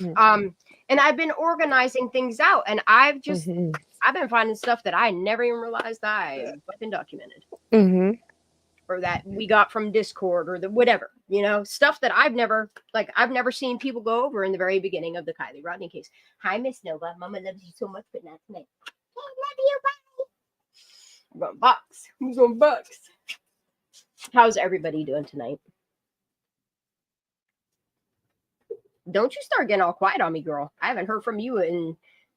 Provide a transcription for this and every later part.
And I've been organizing things out, and I've Mhm. been finding stuff that I never even realized I fucking documented, Mhm. or that we got from Discord, or the whatever, stuff that I've never seen people go over in the very beginning of the Kiely Rodni case. Hi, Miss Nova. Mama loves you so much, but not tonight. I love you. Bye. We're going box. We're going box. How's everybody doing tonight? Don't you start getting all quiet on me, girl. I haven't heard from you in,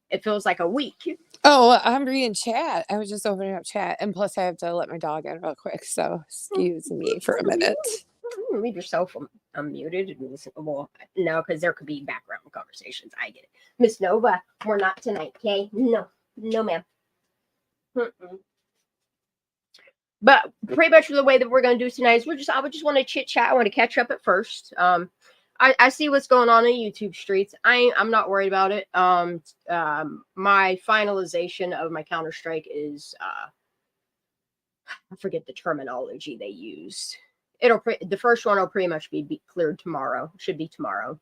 it feels like, a week. Oh, I'm reading chat. I was just opening up chat, and plus I have to let my dog in real quick. So excuse me for a minute. Leave yourself unmuted and listen. Well, no, because there could be background conversations. I get it. Miss Nova, we're not tonight, okay? No, ma'am. Mm-mm. But pretty much the way that we're going to do tonight is I would just want to chit chat. I want to catch up at first. I see what's going on in YouTube streets. I'm not worried about it. My finalization of my Counter-Strike is I forget the terminology they used. The first one will pretty much be cleared tomorrow. Should be tomorrow.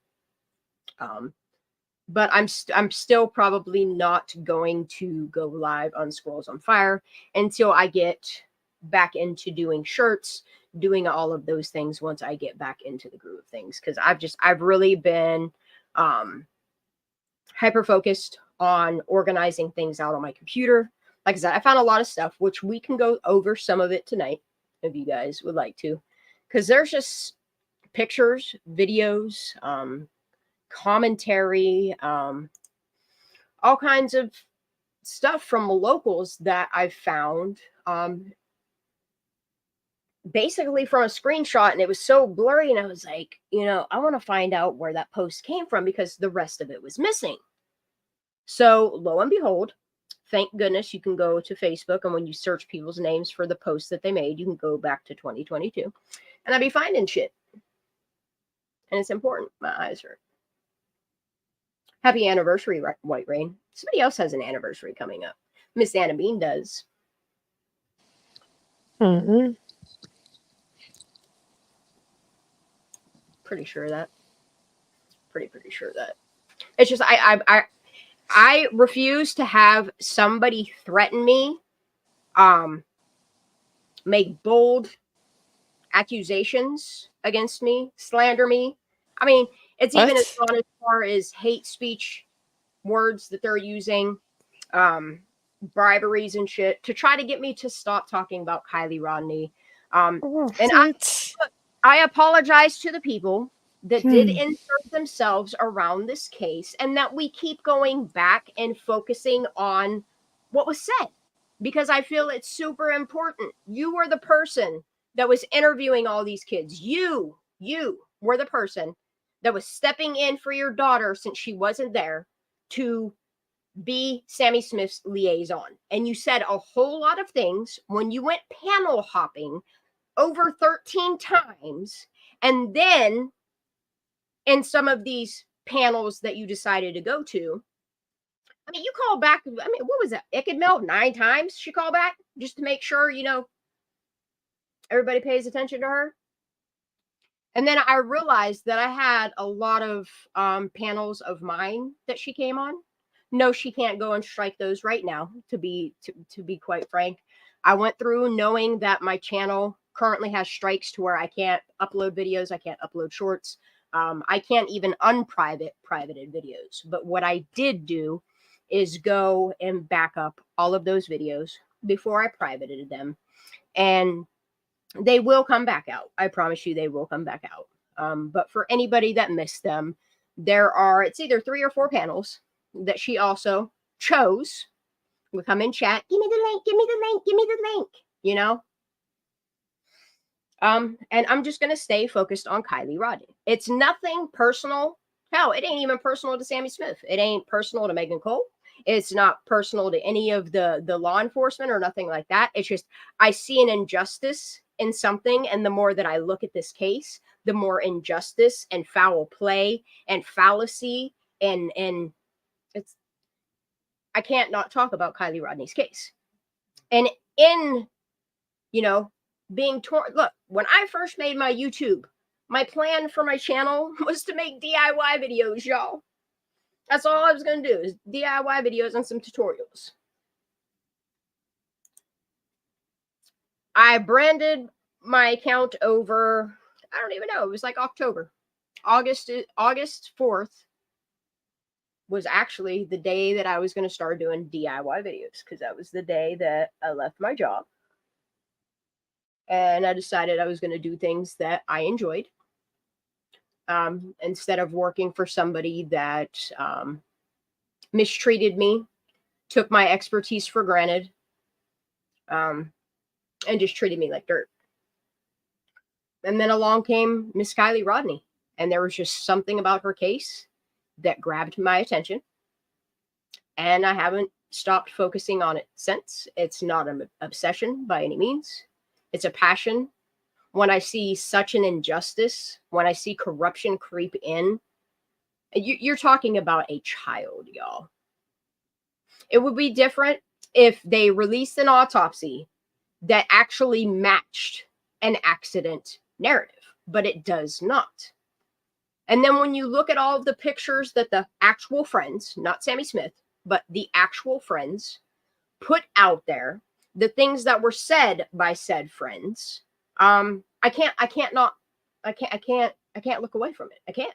But I'm still probably not going to go live on Squirrels on Fire until I get back into doing shirts, doing all of those things once I get back into the groove of things. Because I've really been hyper focused on organizing things out on my computer. Like I said, I found a lot of stuff, which we can go over some of it tonight if you guys would like to. Because there's just pictures, videos, commentary, all kinds of stuff from locals that I've found, basically from a screenshot, and it was so blurry, and I was like, I want to find out where that post came from because the rest of it was missing. So lo and behold, thank goodness you can go to Facebook, and when you search people's names for the posts that they made, you can go back to 2022, and I'd be finding shit. And it's important. My eyes hurt. Happy anniversary, White Rain. Somebody else has an anniversary coming up. Miss Anna Bean does. Mm-hmm. Pretty sure of that. Pretty sure of that. It's just I refuse to have somebody threaten me, make bold accusations against me, slander me. I mean, it's even as far as hate speech words that they're using, briberies and shit to try to get me to stop talking about Kiely Rodni. And I apologize to the people that did insert themselves around this case, and that we keep going back and focusing on what was said, because I feel it's super important. You were the person that was interviewing all these kids. You were the person that was stepping in for your daughter since she wasn't there to be Sammy Smith's liaison. And you said a whole lot of things when you went panel hopping over 13 times. And then in some of these panels that you decided to go to, I mean, you called back. I mean, what was that? It could melt 9 times. She called back just to make sure, everybody pays attention to her. And then I realized that I had a lot of panels of mine that she came on. No, she can't go and strike those right now, to be quite frank. I went through knowing that my channel currently has strikes to where I can't upload videos, I can't upload shorts, I can't even privated videos. But what I did do is go and back up all of those videos before I privated them, and they will come back out. I promise you, they will come back out. But for anybody that missed them, it's either 3 or 4 panels that she also chose. We come in chat, give me the link, give me the link, give me the link, And I'm just gonna stay focused on Kiely Rodni. It's nothing personal. Hell, it ain't even personal to Sammy Smith. It ain't personal to Megan Cole. It's not personal to any of the law enforcement or nothing like that. It's just I see an injustice in something, and the more that I look at this case, the more injustice and foul play and fallacy and it's, I can't not talk about Kiely Rodni's case. And in, being torn. Look, when I first made my YouTube, my plan for my channel was to make DIY videos, y'all. That's all I was going to do is DIY videos and some tutorials. I branded my account over, I don't even know, it was like October. August 4th was actually the day that I was going to start doing DIY videos, because that was the day that I left my job. And I decided I was going to do things that I enjoyed, instead of working for somebody that mistreated me, took my expertise for granted, and just treated me like dirt. And then along came Miss Kiely Rodni, and there was just something about her case that grabbed my attention, and I haven't stopped focusing on it since. It's not an obsession by any means. It's a passion. When I see such an injustice, when I see corruption creep in, you're talking about a child, y'all. It would be different if they released an autopsy that actually matched an accident narrative, but it does not. And then when you look at all of the pictures that the actual friends, not Sammy Smith, but the actual friends put out there, the things that were said by said friends, I can't look away from it. I can't.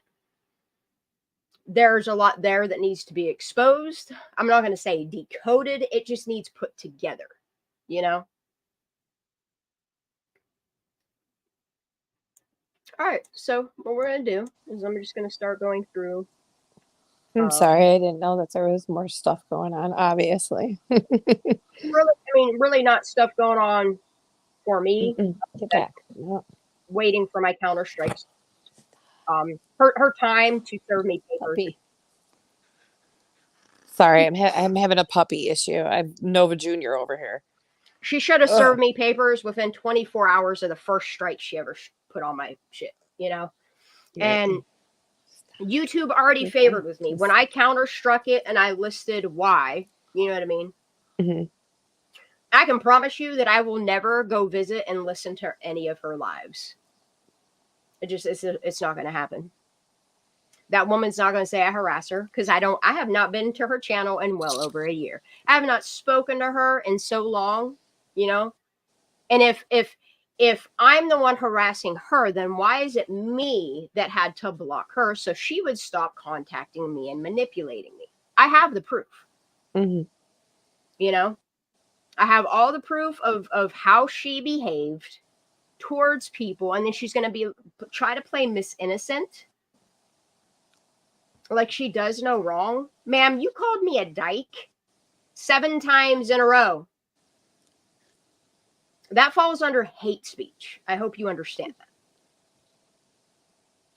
There's a lot there that needs to be exposed. I'm not going to say decoded. It just needs put together, you know? All right. So what we're going to do is I'm just going to start going through. I'm sorry, I didn't know that there was more stuff going on, obviously. really not stuff going on for me. Get back. No. Waiting for my counter strikes. Her time to serve me papers. Puppy. Sorry, I'm having a puppy issue. I have Nova Jr. over here. She should have served me papers within 24 hours of the first strike she ever put on my shit, you know? And YouTube already favored with me. When I counter struck it and I listed why, you know what I mean? Mm-hmm. I can promise you that I will never go visit and listen to any of her lives. It's not going to happen. That woman's not going to say I harass her, because I have not been to her channel in well over a year. I have not spoken to her in so long, you know? And if I'm the one harassing her, then why is it me that had to block her so she would stop contacting me and manipulating me? I have the proof. Mm-hmm. You know? I have all the proof of how she behaved towards people, and then she's going to try to play Miss Innocent like she does no wrong. Ma'am, you called me a dyke 7 times in a row. That falls under hate speech. I hope you understand that.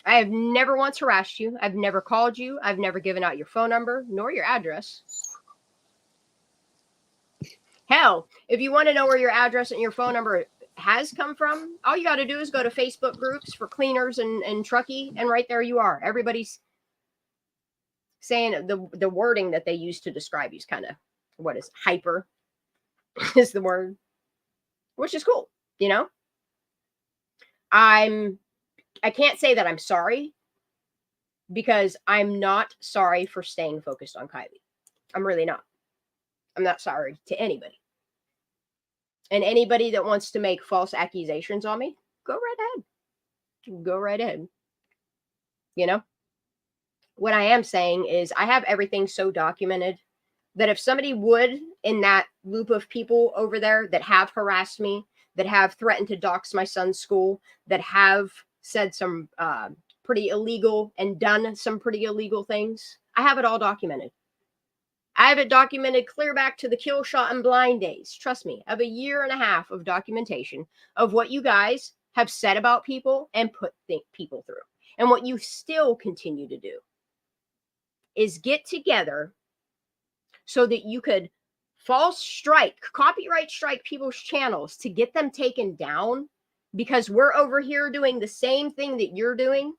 I have never once harassed you. I've never called you. I've never given out your phone number nor your address. Hell, if you want to know where your address and your phone number has come from, all you got to do is go to Facebook groups for cleaners and truckie, and right there you are. Everybody's saying the wording that they use to describe you is kind of, what is hyper is the word, which is cool, you know? I can't say that I'm sorry, because I'm not sorry for staying focused on Kiely. I'm really not. I'm not sorry to anybody. And anybody that wants to make false accusations on me, go right ahead. Go right ahead. You know? What I am saying is I have everything so documented that if somebody would, in that loop of people over there that have harassed me, that have threatened to dox my son's school, that have said some pretty illegal and done some pretty illegal things, I have it all documented. I have it documented clear back to the kill shot and blind days. Trust me, I have 1.5 years of documentation of what you guys have said about people and put people through. And what you still continue to do is get together so that you could copyright strike people's channels to get them taken down, because we're over here doing the same thing that you're doing,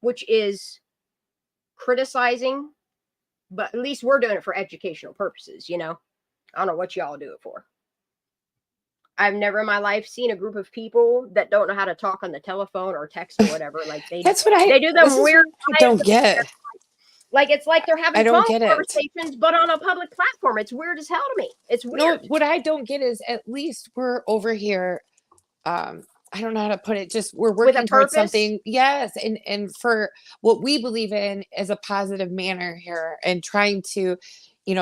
which is criticizing. But at least we're doing it for educational purposes, you know? I don't know what y'all do it for. I've never in my life seen a group of people that don't know how to talk on the telephone or text or whatever. Like they do them weird. I don't get. Like, it's like they're having I don't phone get it. conversations, but on a public platform. It's weird as hell to me. It's No, weird. what I don't get is at least we're over here. I don't know how to put it. Just we're With a working towards purpose. something. Yes, and for what we believe in as a positive manner here, and trying to,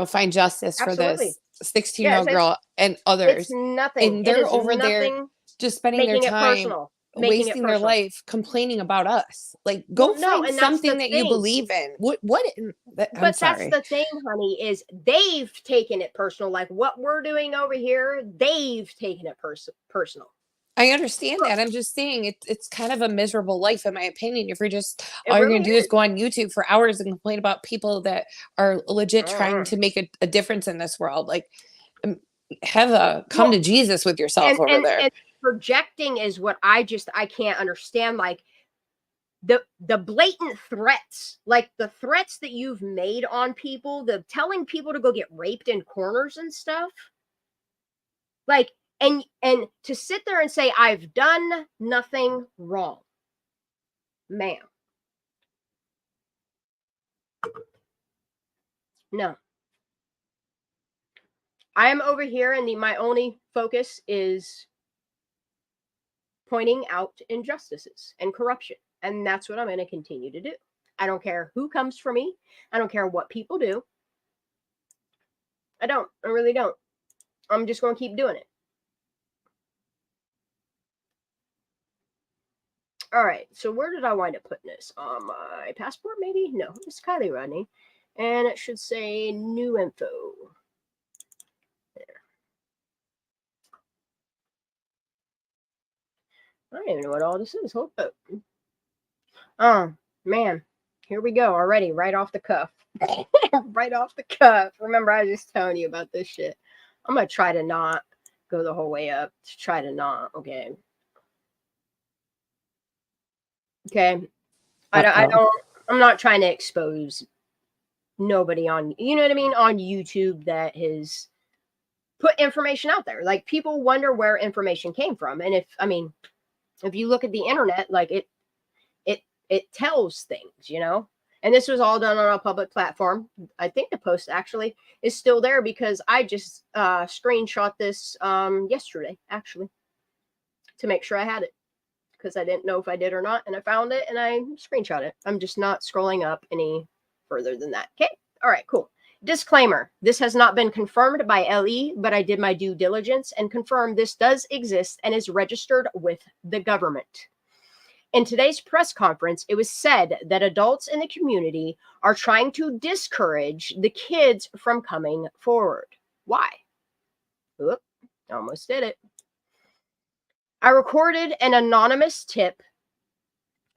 find justice for Absolutely. this 16-year-old girl and It's others. nothing. And It they're is over there nothing just spending their making it time personal. Making it wasting their personal. life complaining about us. Like, Well, go no, find and that's something the that you thing. believe in. I'm But that's sorry. the thing, honey, is they've taken it personal. Like what we're doing over here, they've taken it personal. I understand that. I'm just saying it's kind of a miserable life, in my opinion. If you're just It all you're really gonna do is is. go on YouTube for hours and complain about people that are legit trying Uh-uh. to make a difference in this world, like have a come Well, to Jesus with yourself over there. and projecting is what I can't understand. Like the blatant threats, like the threats that you've made on people, the telling people to go get raped in corners and stuff. Like, and to sit there and say, I've done nothing wrong, ma'am. No. I am over here and my only focus is pointing out injustices and corruption. And that's what I'm going to continue to do. I don't care who comes for me. I don't care what people do. I don't. I really don't. I'm just going to keep doing it. All right. So where did I wind up putting this? On my passport, maybe? No, it's Kiely, Rodni. And it should say new info. There. I don't even know what all this is. Hold up. Oh, man. Here we go already, right off the cuff. Right off the cuff. Remember, I was just telling you about this shit. I'm going to try to not go the whole way up. Try to not. Okay. Okay. I'm not trying to expose nobody on, you know what I mean, on YouTube that has put information out there. Like people wonder where information came from. And if you look at the internet, like it tells things, and this was all done on a public platform. I think the post actually is still there because I just screenshot this yesterday, actually, to make sure I had it because I didn't know if I did or not. And I found it and I screenshot it. I'm just not scrolling up any further than that. Okay. All right, cool. Disclaimer. This has not been confirmed by LE, but I did my due diligence and confirmed this does exist and is registered with the government. In today's press conference, it was said that adults in the community are trying to discourage the kids from coming forward. Why? Oop, almost did it. I recorded an anonymous tip.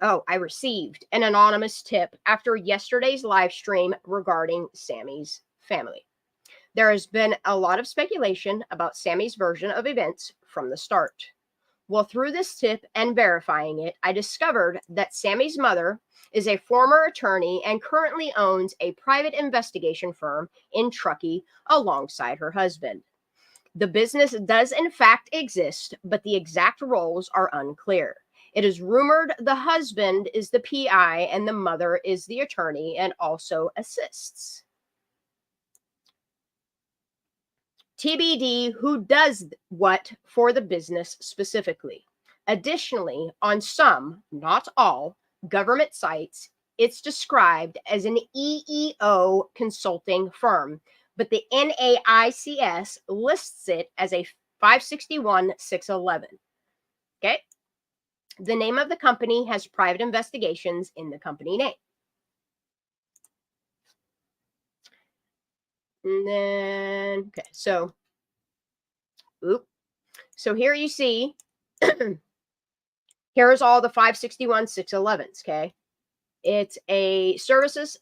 Oh, I received an anonymous tip after yesterday's live stream regarding Sammy's family. There has been a lot of speculation about Sammy's version of events from the start. Well, through this tip and verifying it, I discovered that Sammy's mother is a former attorney and currently owns a private investigation firm in Truckee alongside her husband. The business does in fact exist, but the exact roles are unclear. It is rumored the husband is the PI and the mother is the attorney and also assists. TBD who does what for the business specifically. Additionally, on some, not all, government sites, it's described as an EEO consulting firm, but the NAICS lists it as a 561-611. Okay? The name of the company has private investigations in the company name. And then, okay, so here you see, here's all the 561-611s, okay? It's a services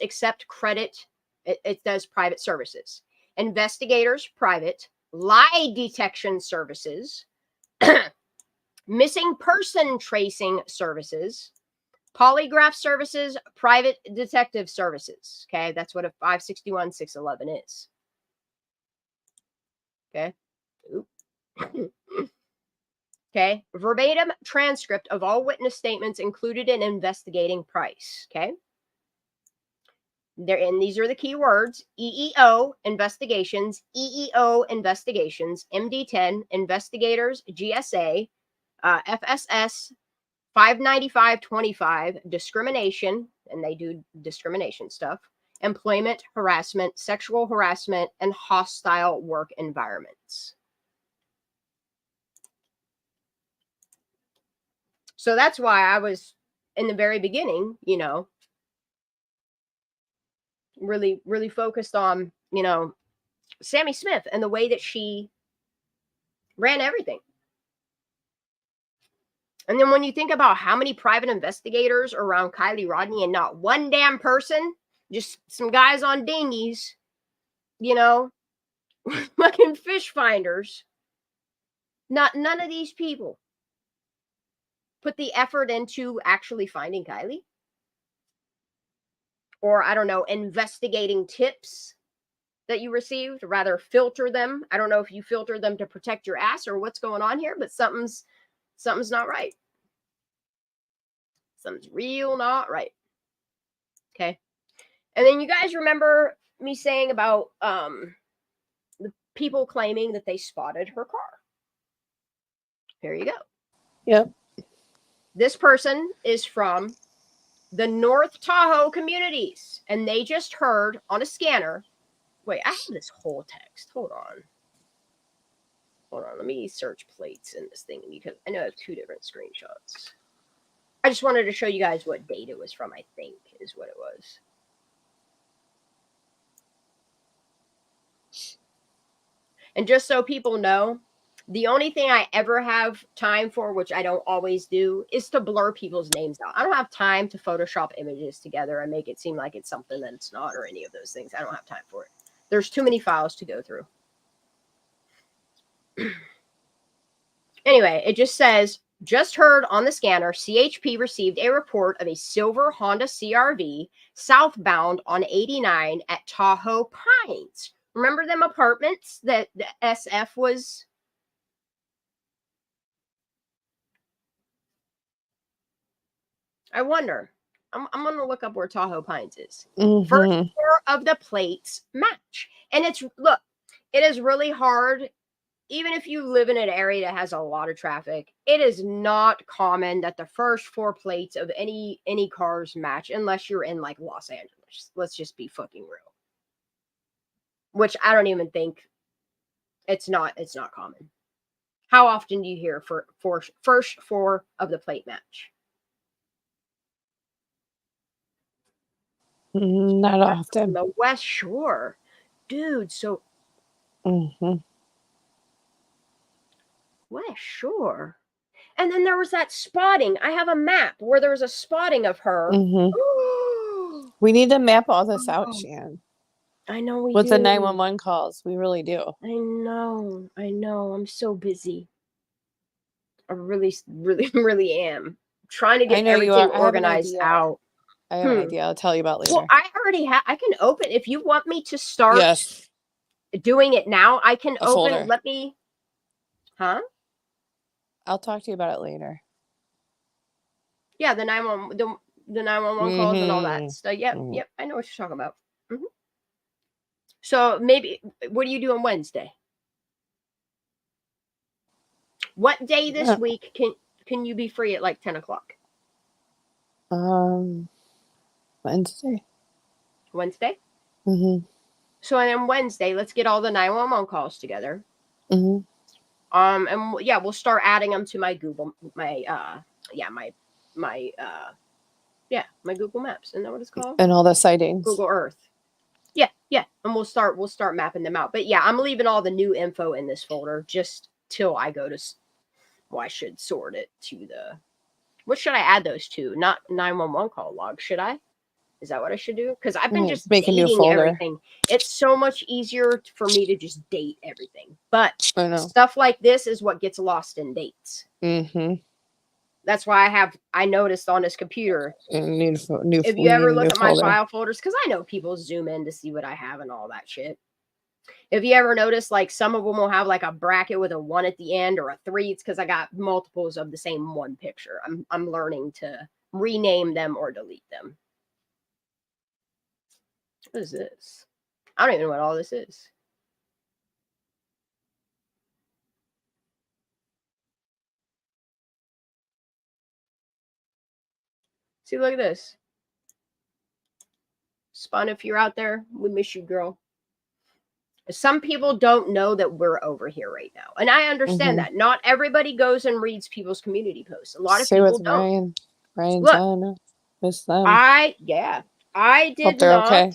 except credit. It does private services. Investigators, private. Lie detection services. Missing person tracing services. Polygraph services, private detective services. Okay, that's what a 561-611 is. Okay. Okay. Verbatim transcript of all witness statements included in investigating price. Okay. There, and these are the key words: EEO investigations, MD10 investigators, GSA, FSS 59525, discrimination, and they do discrimination stuff, employment harassment, sexual harassment, and hostile work environments. So that's why I was in the very beginning, you know, really focused on, you know, Sammy Smith and the way that she ran everything. And then when you think about how many private investigators are around Kiely Rodni and not one damn person, just some guys on dinghies, you know, fucking fish finders. None of these people put the effort into actually finding Kiely. Or, I don't know, investigating tips that you received, rather filter them. I don't know if you filter them to protect your ass or what's going on here, but something's not right. Something's real not right. Okay. And then you guys remember me saying about the people claiming that they spotted her car. Here you go. Yep. This person is from the North Tahoe communities, and they just heard on a scanner. Wait, I have this whole text. Hold on. Let me search plates in this thing because I know I have two different screenshots. I just wanted to show you guys what date it was from, I think, is what it was. And just so people know, the only thing I ever have time for, which I don't always do, is to blur people's names out. I don't have time to Photoshop images together and make it seem like it's something that it's not, or any of those things. I don't have time for it. There's too many files to go through. Anyway, it just says, just heard on the scanner, CHP received a report of a silver Honda CRV southbound on 89 at Tahoe Pines. Remember them apartments that the SF was... I wonder. I'm going to look up where Tahoe Pines is. Mm-hmm. First four of the plates match. And it's, look, it is really hard. Even if you live in an area that has a lot of traffic, it is not common that the first four plates of any cars match unless you're in like Los Angeles. Let's just be fucking real. Which I don't even think it's not common. How often do you hear for first four of the plate match? Not often. The West Shore. Dude, so West Shore. And then there was that spotting. I have a map where there was a spotting of her. We need to map all this out, Shan. I know we with do. the 911 calls. We really do. I know. I'm so busy. I really am. Trying to get everything organized out. I have an idea. I'll tell you about later. Well, I already have. I can open. If you want me to start doing it now, I can open. Folder. Let me. Huh? I'll talk to you about it later. Yeah, the 911 calls and all that stuff. Yep. I know what you're talking about. So maybe, what do you do on Wednesday? What day this week can you be free at like 10 o'clock? Wednesday. Wednesday? So then Wednesday, let's get all the 911 calls together. And we'll start adding them to my Google, my Google Maps. Isn't that what it's called? And all the sightings. Google Earth. Yeah. And we'll start mapping them out. But yeah, I'm leaving all the new info in this folder just till I go to, I should sort it to the, what should I add those to? Not 911 call log, should I? Is that what I should do? Because I've been just make a new folder. Everything. It's so much easier for me to just date everything. But stuff like this is what gets lost in dates. That's why I noticed on this computer. If you ever look at my file folders, because I know people zoom in to see what I have and all that shit. If you ever notice, like some of them will have like a bracket with a 1 at the end or a 3, it's because I got multiples of the same one picture. I'm learning to rename them or delete them. What is this? I don't even know what all this is. See, look at this. Spun, if you're out there, we miss you, girl. Some people don't know that we're over here right now. And I understand that. Not everybody goes and reads people's community posts. A lot of Stay people with don't. Ryan's Look, on. Miss them. I Hope did they're not. okay.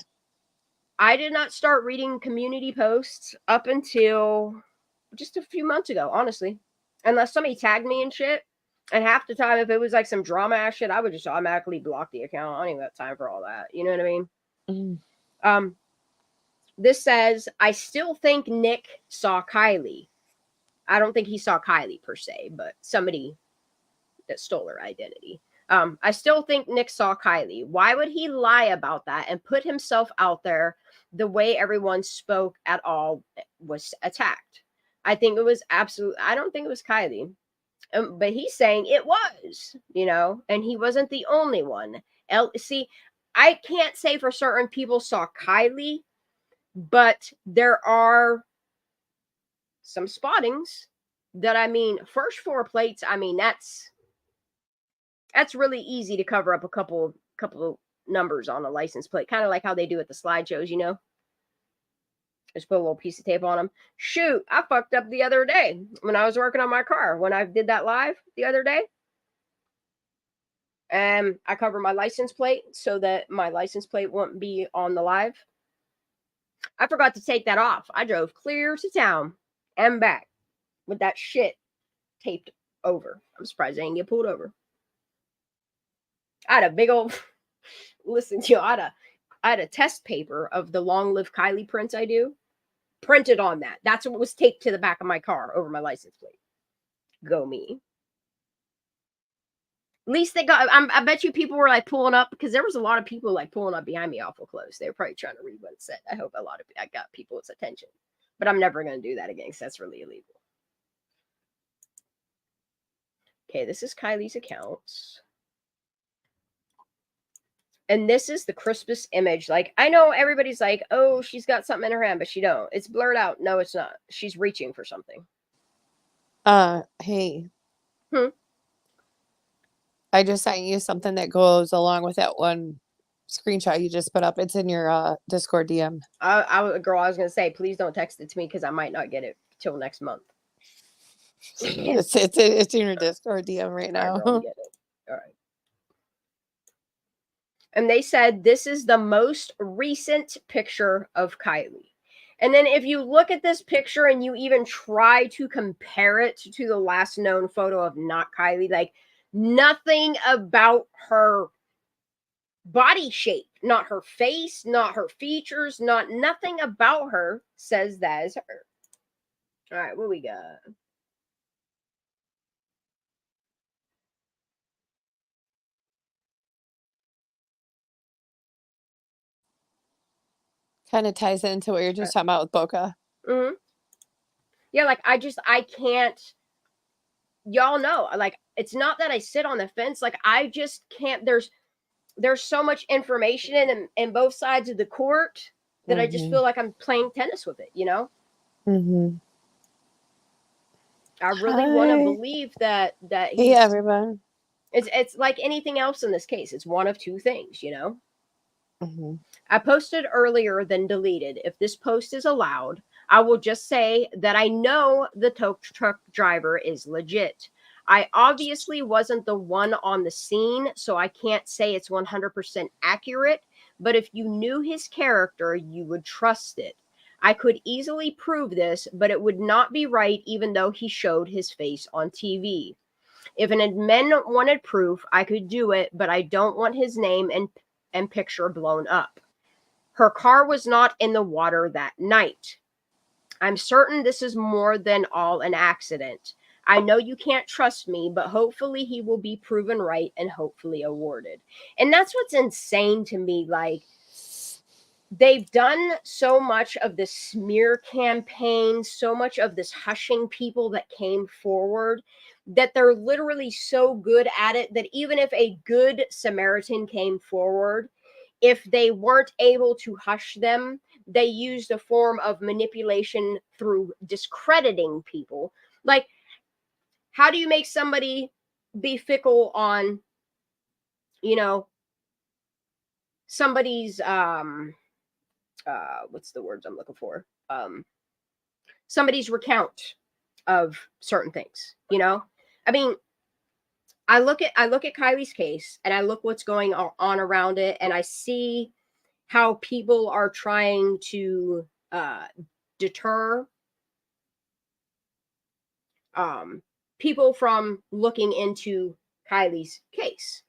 I did not start reading community posts up until just a few months ago, honestly. Unless somebody tagged me and shit. And half the time, if it was like some drama ass shit, I would just automatically block the account. I don't even have time for all that. You know what I mean? This says, I still think Nick saw Kiely. I don't think he saw Kiely per se, but somebody that stole her identity. I still think Nick saw Kiely. Why would he lie about that and put himself out there the way everyone spoke at all was attacked? I think it was I don't think it was Kiely. But he's saying it was, and he wasn't the only one. See, I can't say for certain people saw Kiely, but there are some spottings that, first 4 plates, that's really easy to cover up a couple of numbers on a license plate, kind of like how they do at the slideshows, just put a little piece of tape on them. Shoot, I fucked up the other day when I was working on my car, when I did that live the other day. And I covered my license plate so that my license plate wouldn't be on the live. I forgot to take that off. I drove clear to town and back with that shit taped over. I'm surprised I didn't get pulled over. I had a big old listen to you. I had a test paper of the long live Kiely prints I do printed on that. That's what was taped to the back of my car over my license plate. Go me. At least they got. I bet you people were like pulling up, because there was a lot of people like pulling up behind me awful close. They were probably trying to read what it said. I hope I got people's attention, but I'm never going to do that again because that's really illegal. Okay, this is Kiely's accounts. And this is the crispest image. Like, I know everybody's like, oh, she's got something in her hand, but she don't. It's blurred out. No, it's not. She's reaching for something. Hey. I just sent you something that goes along with that one screenshot you just put up. It's in your Discord DM. I was going to say, please don't text it to me because I might not get it till next month. It's in your Discord DM right now. All right, girl, get it. All right. And they said this is the most recent picture of Kiely. And then if you look at this picture and you even try to compare it to the last known photo of not Kiely, like nothing about her body shape, not her face, not her features, nothing about her says that is her. All right, what we got? Kind of ties into what you're just talking about with Boca. Mm-hmm. Yeah, like I can't. Y'all know, like, it's not that I sit on the fence. Like, I just can't. There's so much information in both sides of the court that I just feel like I'm playing tennis with it, I really want to believe that he's, everyone. It's like anything else in this case. It's one of two things, I posted earlier, then deleted. If this post is allowed, I will just say that I know the tow truck driver is legit. I obviously wasn't the one on the scene, so I can't say it's 100% accurate, but if you knew his character, you would trust it. I could easily prove this, but it would not be right even though he showed his face on TV. If an admin wanted proof, I could do it, but I don't want his name and picture blown up. Her car was not in the water that night. I'm certain this is more than all an accident. I know you can't trust me, but hopefully he will be proven right and hopefully awarded. And that's what's insane to me. Like, they've done so much of this smear campaign, so much of this hushing people that came forward, that they're literally so good at it that even if a good Samaritan came forward, if they weren't able to hush them, they used a form of manipulation through discrediting people. Like, how do you make somebody be fickle on, you know, somebody's what's the words I'm looking for? Somebody's recount of certain things, you know? I mean, I look at Kiely's case, and I look what's going on around it, and I see how people are trying to deter people from looking into Kiely's case.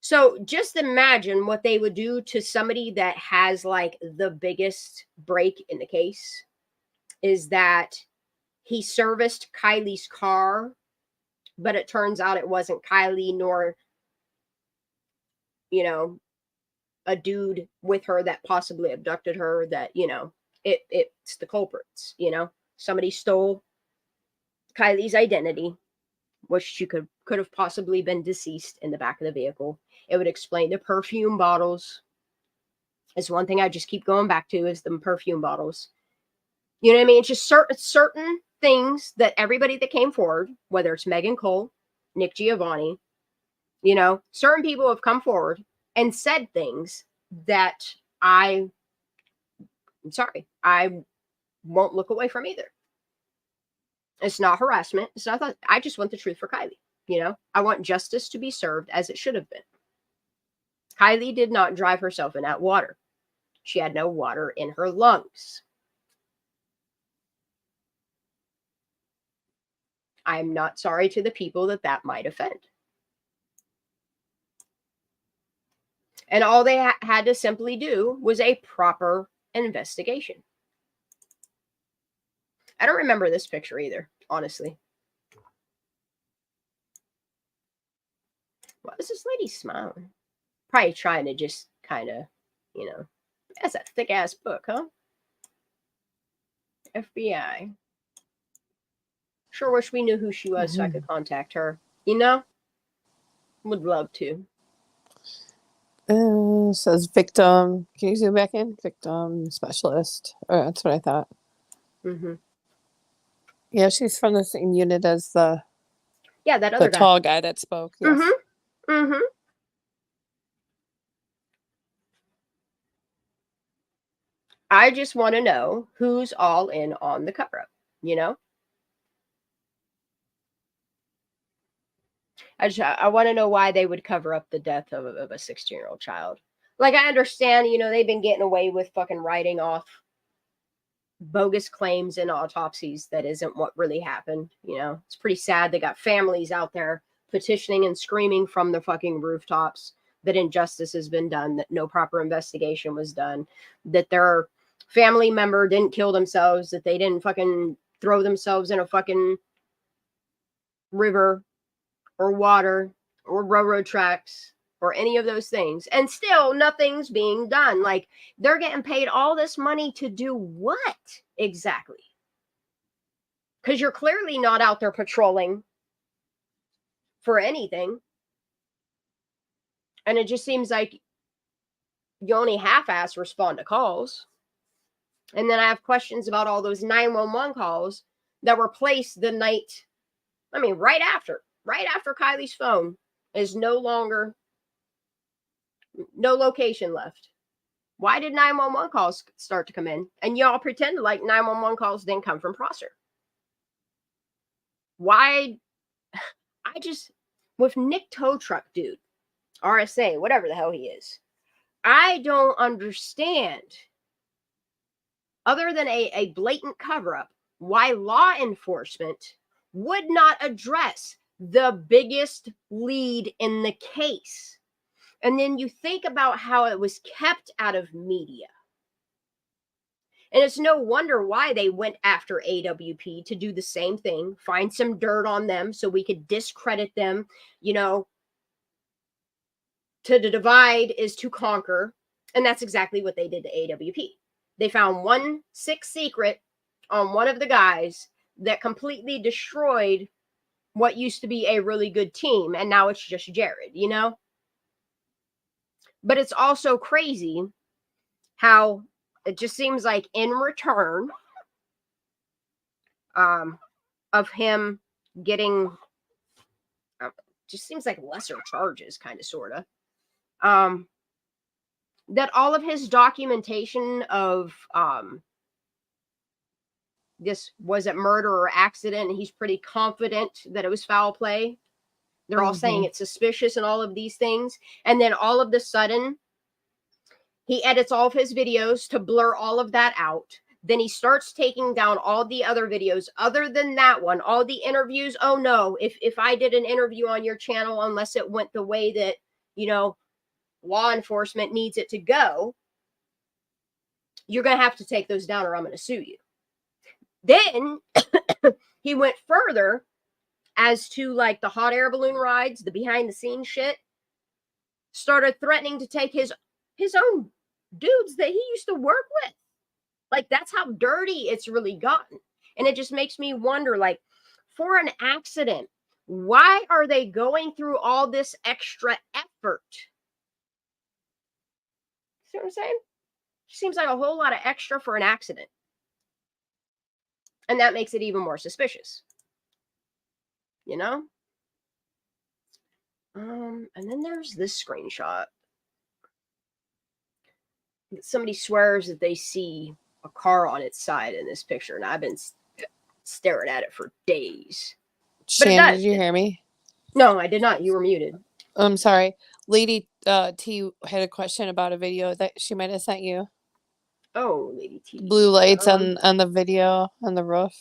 So just imagine what they would do to somebody that has like the biggest break in the case is that he serviced Kiely's car, but it turns out it wasn't Kiely nor, you know, a dude with her that possibly abducted her, that, you know, it's the culprits, you know. Somebody stole Kiely's identity, which she could have possibly been deceased in the back of the vehicle. It would explain the perfume bottles. It's one thing I just keep going back to is the perfume bottles. You know what I mean? It's just certain things that everybody that came forward, whether it's Megan Cole, Nick Giovanni, you know, certain people have come forward and said things that I'm sorry, I won't look away from either. It's not harassment. It's not that. I just want the truth for Kiely. You know, I want justice to be served as it should have been. Kiely did not drive herself in that water. She had no water in her lungs. I'm not sorry to the people that might offend. And all they had to simply do was a proper investigation. I don't remember this picture either, honestly. Why is this lady smiling? Probably trying to just kind of, you know, that's a thick ass book, huh? FBI. Sure wish we knew who she was so I could contact her. You know? Would love to. Says victim. Can you zoom back in? Victim specialist. Oh, that's what I thought. Mm-hmm. Yeah, she's from the same unit as the that other guy. tall guy that spoke. Yes. Mm-hmm. Mm-hmm. I just want to know who's all in on the cover-up, you know? I want to know why they would cover up the death of a 16-year-old child. Like, I understand, you know, they've been getting away with fucking writing off bogus claims and autopsies that isn't what really happened. You know, it's pretty sad. They got families out there petitioning and screaming from the fucking rooftops that injustice has been done, that no proper investigation was done, that their family member didn't kill themselves, that they didn't fucking throw themselves in a fucking river or water or railroad tracks or any of those things. And still nothing's being done. Like, they're getting paid all this money to do what exactly? Because you're clearly not out there patrolling for anything. And it just seems like you only half-ass respond to calls. And then I have questions about all those 911 calls that were placed the night, I mean, right after Kiely's phone is no longer, no location left. Why did 911 calls start to come in? And y'all pretended like 911 calls didn't come from Prosser. Why? I just, with Nick Tow Truck dude, RSA, whatever the hell he is, I don't understand, other than a blatant cover-up, why law enforcement would not address the biggest lead in the case. And then you think about how it was kept out of media. And it's no wonder why they went after AWP to do the same thing, find some dirt on them so we could discredit them. You know, to divide is to conquer. And that's exactly what they did to AWP. They found one sick secret on one of the guys that completely destroyed what used to be a really good team. And now it's just Jared, you know? But it's also crazy how it just seems like in return of him getting just seems like lesser charges, kind of, sort of, that all of his documentation of this wasn't murder or accident, he's pretty confident that it was foul play. They're all saying it's suspicious and all of these things. And then all of the sudden, he edits all of his videos to blur all of that out. Then he starts taking down all the other videos other than that one, all the interviews. Oh no, if I did an interview on your channel, unless it went the way that, you know, law enforcement needs it to go, you're going to have to take those down or I'm going to sue you. Then he went further as to like the hot air balloon rides, the behind the scenes shit, started threatening to take his own dudes that he used to work with. Like, that's how dirty it's really gotten. And it just makes me wonder, like, for an accident, why are they going through all this extra effort? See what I'm saying? Seems like a whole lot of extra for an accident. And that makes it even more suspicious. You know? And then there's this screenshot. Somebody swears that they see a car on its side in this picture, and I've been staring at it for days. Shannon, did you hear me? No, I did not. You were muted. I'm sorry. Lady T had a question about a video that she might have sent you. Oh, Lady T. Blue lights on the video on the roof.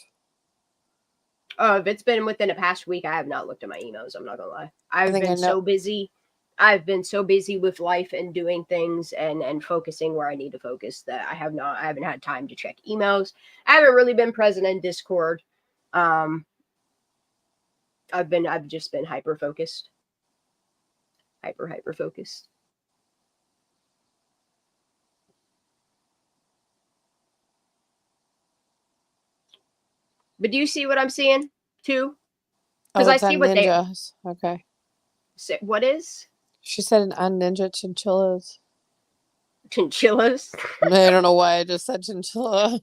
If it's been within the past week, I have not looked at my emails. I'm not gonna lie. I've been so busy. I've been so busy with life and doing things and focusing where I need to focus that I haven't had time to check emails. I haven't really been present in Discord. I've just been hyper focused. Hyper focused. But do you see what I'm seeing too? Because I see what ninjas. Okay. What is? She said on ninja chinchillas. Chinchillas? I don't know why I just said chinchilla.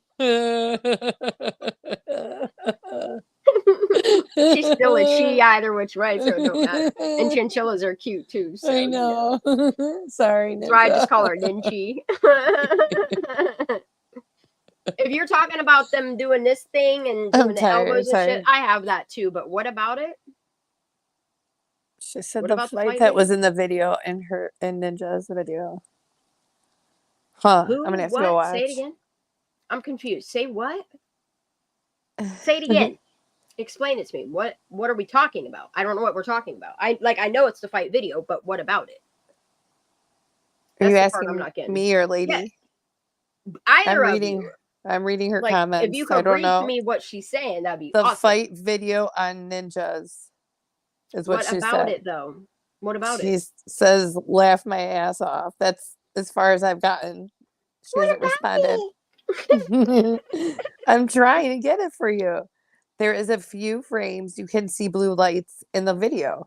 She's still a she either which way, so it don't matter. And chinchillas are cute too. So, I know. Sorry, ninja. That's why I just call her Ninchi. If you're talking about them doing this thing and doing the elbows and shit, I have that too. But what about it? She said the fight that was in the video in Ninja's video. Huh. I'm gonna have to go watch. Say it again. I'm confused. Say what? Say it again. Explain it to me. What are we talking about? I don't know what we're talking about. I know it's the fight video, but what about it? Are you asking me or Lady? Yeah. Either of you. I'm reading her comments. If you could read to me what she's saying, that'd be awesome. The fight video on ninjas is what she said. What about it, though? What about it? She says, laugh my ass off. That's as far as I've gotten. She hasn't responded. I'm trying to get it for you. There is a few frames you can see blue lights in the video.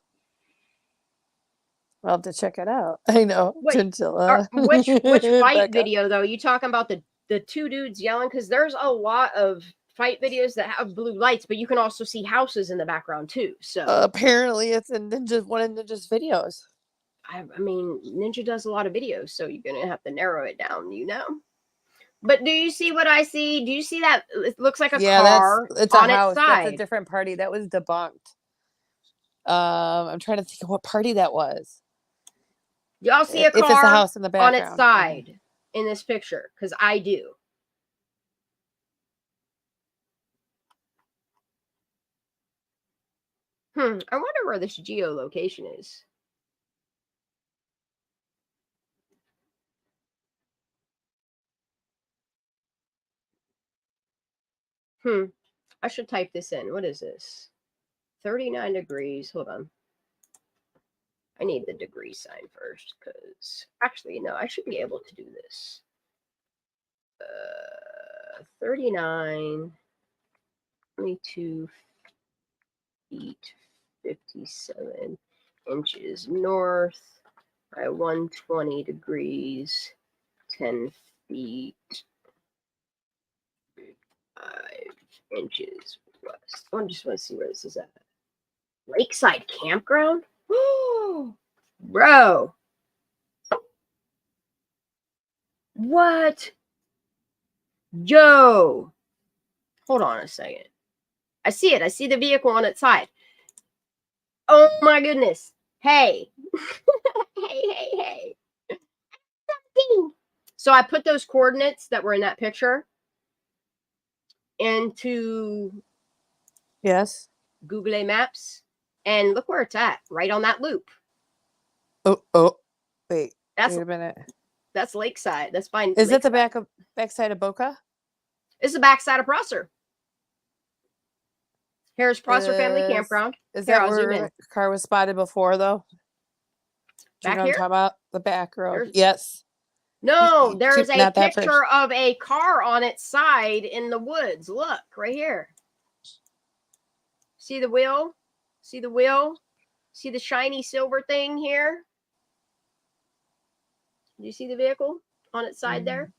I'll have to check it out. I know. Chinchilla. Which fight video, though? You talking about the two dudes yelling? Because there's a lot of fight videos that have blue lights, but you can also see houses in the background too. So apparently it's in one of Ninja's videos. I mean, Ninja does a lot of videos, so you're gonna have to narrow it down, you know. But do you see what I see? Do you see that? It looks like a car it's on a house. its side. That's a different party. That was debunked. I'm trying to think of what party that was. Y'all see a car it's a house in the background. On its side in this picture? Because I do. I wonder where this geolocation is. I should type this in. What is this? 39 degrees. Hold on. I need the degree sign first because actually, no, I should be able to do this. 39, 22 feet, 57 inches north, By 120 degrees, 10 feet, 5 inches west. I just want to see where this is at. Lakeside Campground? Bro. What? Yo. Hold on a second. I see it. I see the vehicle on its side. Oh my goodness. Hey. hey. Something. So I put those coordinates that were in that picture into Yes. Google Maps, and look where it's at, right on that loop. Oh, wait a minute. That's Lakeside. That's fine. Is it the backside of Boca? It's the backside of Prosser. Here's Prosser Family Campground. Is that where the car was spotted before, though? Do you know what I'm talking about? The back road. Yes. No, there's a picture of a car on its side in the woods. Look, right here. See the wheel? See the wheel? See the shiny silver thing here? Do you see the vehicle on its side there?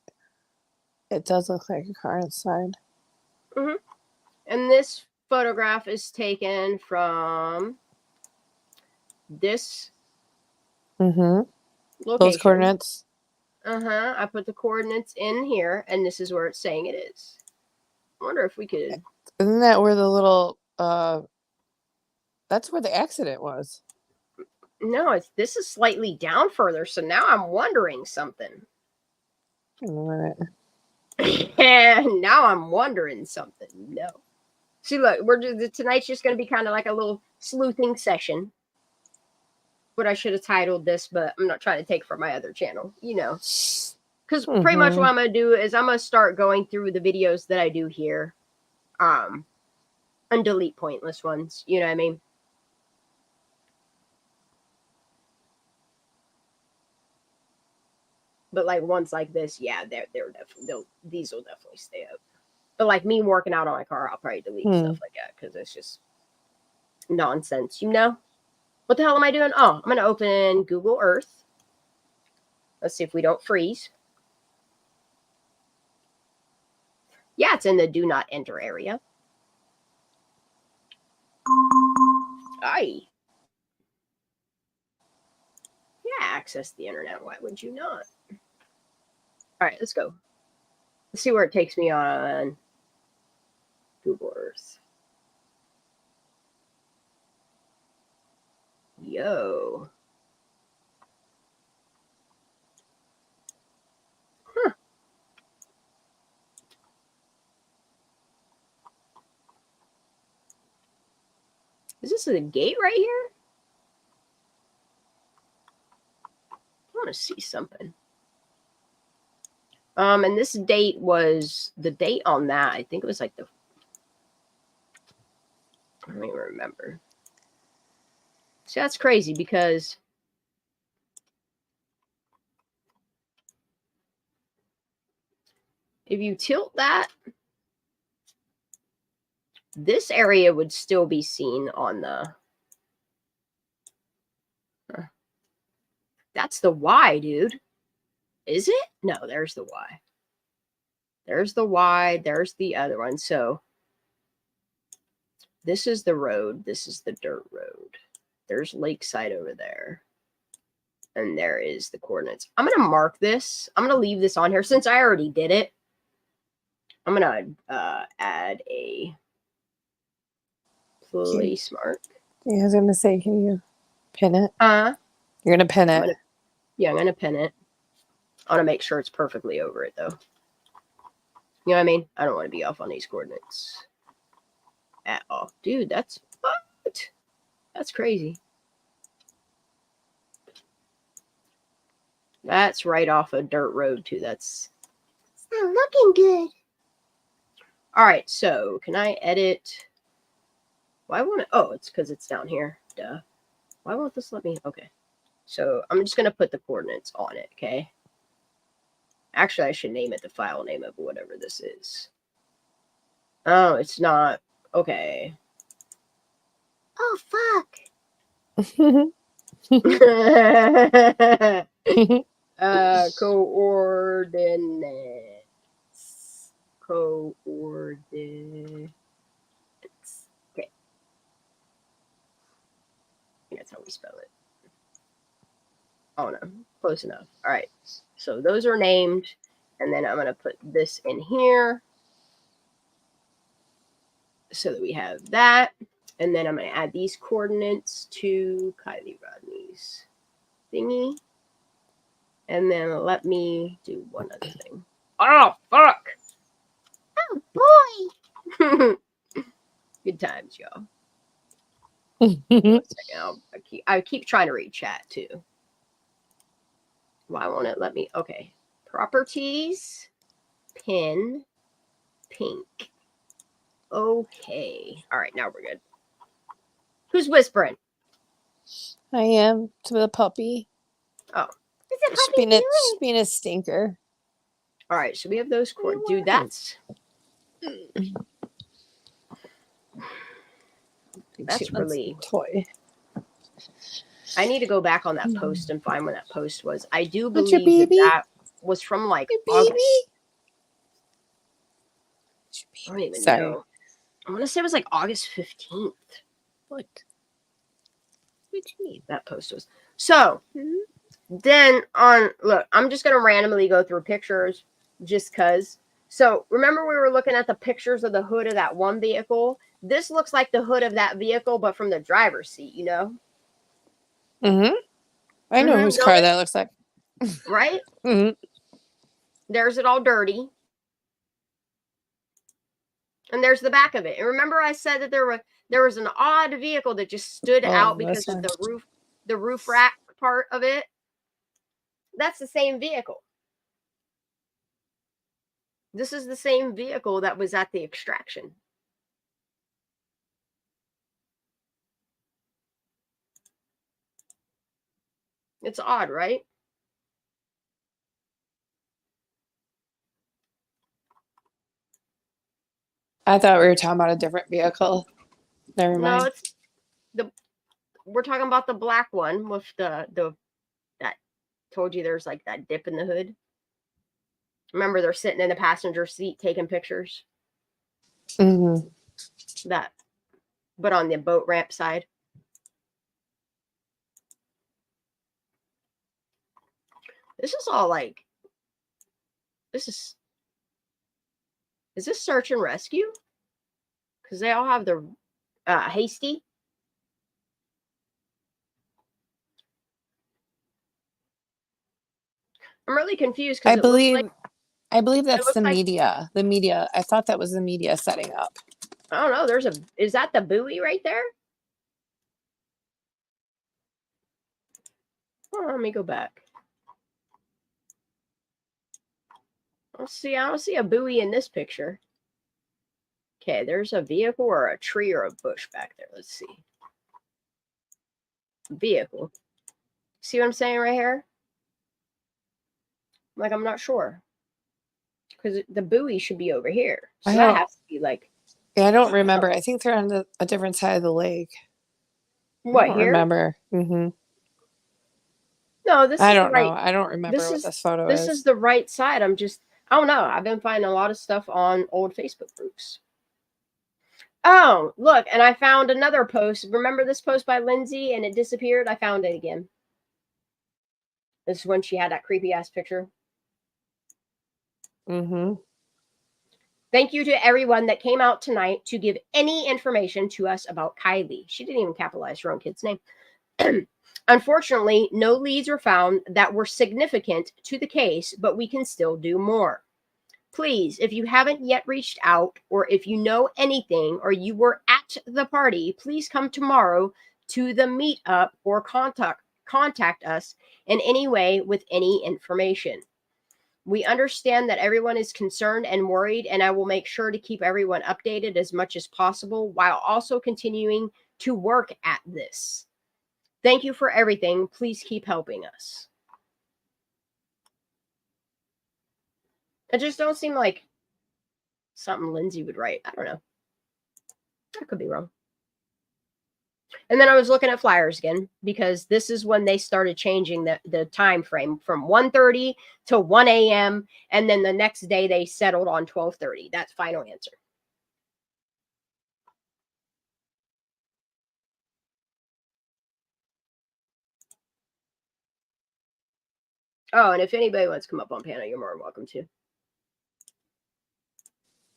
It does look like a car inside. Mm-hmm. And this photograph is taken from this location. Those coordinates. I put the coordinates in here, and this is where it's saying it is. I wonder if we could. Isn't that where the little? That's where the accident was. No, this is slightly down further. So now I'm wondering something. Wait a minute. And now I'm wondering something. No. See, look, tonight's just going to be kind of like a little sleuthing session. What I should have titled this, but I'm not trying to take from my other channel, you know. Because pretty much what I'm going to do is I'm going to start going through the videos that I do here. And delete pointless ones. You know what I mean? But like ones like this, yeah, they're definitely these will definitely stay up. But like me working out on my car, I'll probably delete stuff like that because it's just nonsense, you know? What the hell am I doing? Oh, I'm gonna open Google Earth. Let's see if we don't freeze. Yeah, it's in the do not enter area. Aye. Yeah, access the internet. Why would you not? All right, let's go. Let's see where it takes me on Google Earth. Yo. Huh. Is this a gate right here? I want to see something. And this date was the date on that. I think it was like I don't even remember. See, that's crazy because if you tilt that, this area would still be seen on the. That's the Y, dude. Is it? No, there's the Y. There's the Y. There's the other one. So this is the road. This is the dirt road. There's Lakeside over there. And there is the coordinates. I'm going to mark this. I'm going to leave this on here since I already did it. I'm going to add a place mark. Yeah, I was going to say, can you pin it? You're going to pin it. I'm going to pin it. I want to make sure it's perfectly over it, though. You know what I mean? I don't want to be off on these coordinates at all. Dude, that's what? That's crazy. That's right off a dirt road, too. It's not looking good. All right, so can I edit? Why won't it? Oh, it's because it's down here. Duh. Why won't this let me? Okay. So I'm just going to put the coordinates on it, okay? Actually, I should name it the file name of whatever this is. Oh, it's not. Okay. Oh, fuck. Coordinates. Coordinates. Okay. That's how we spell it. Oh no, close enough. All right. So those are named, and then I'm going to put this in here so that we have that. And then I'm going to add these coordinates to Kiely Rodney's thingy. And then let me do one other thing. Oh, fuck. Oh, boy. Good times, y'all. I keep trying to read chat, too. Why won't it let me? Okay. Properties. Pin. Pink. Okay. All right, now we're good. Who's whispering? I am to the puppy. Oh. She's being a stinker. All right, so we have those chords. Dude, that's really toy. I need to go back on that post and find when that post was. I do believe that was from like August. I don't even know. I want to say it was like August 15th. What? That post was. So then look, I'm just gonna randomly go through pictures just cause. So remember we were looking at the pictures of the hood of that one vehicle? This looks like the hood of that vehicle, but from the driver's seat, you know? I know whose car that looks like. Right? There's it all dirty. And there's the back of it. And remember I said that there was an odd vehicle that just stood out because of the roof rack part of it. That's the same vehicle. This is the same vehicle that was at the extraction. It's odd, right? I thought we were talking about a different vehicle. Never mind. No, it's we're talking about the black one with that told you there's like that dip in the hood. Remember they're sitting in the passenger seat taking pictures. That, but on the boat ramp side. This is all like. Is this search and rescue? Because they all have the hasty. I'm really confused. I believe that's the media. The media. I thought that was the media setting up. I don't know. Is that the buoy right there? Oh, let me go back. I don't see a buoy in this picture. Okay, there's a vehicle or a tree or a bush back there. Let's see. Vehicle. See what I'm saying right here? Like, I'm not sure. Because the buoy should be over here. So that has to be like. Yeah, I don't remember. I think they're on a different side of the lake. What, I don't here? remember. No, this I is don't the right. know. I don't remember what this photo is. This is the right side. I don't know. I've been finding a lot of stuff on old Facebook groups. Oh, look, and I found another post. Remember this post by Lindsay and it disappeared? I found it again. This is when she had that creepy ass picture. Thank you to everyone that came out tonight to give any information to us about Kiely. She didn't even capitalize her own kid's name. Unfortunately, no leads were found that were significant to the case, but we can still do more. Please, if you haven't yet reached out, or if you know anything, or you were at the party, please come tomorrow to the meetup or contact us in any way with any information. We understand that everyone is concerned and worried, and I will make sure to keep everyone updated as much as possible while also continuing to work at this. Thank you for everything. Please keep helping us. It just don't seem like something Lindsay would write. I don't know. I could be wrong. And then I was looking at flyers again, because this is when they started changing the time frame from 1:30 to 1 a.m. And then the next day they settled on 12:30. That's final answer. Oh, and if anybody wants to come up on panel, you're more than welcome to.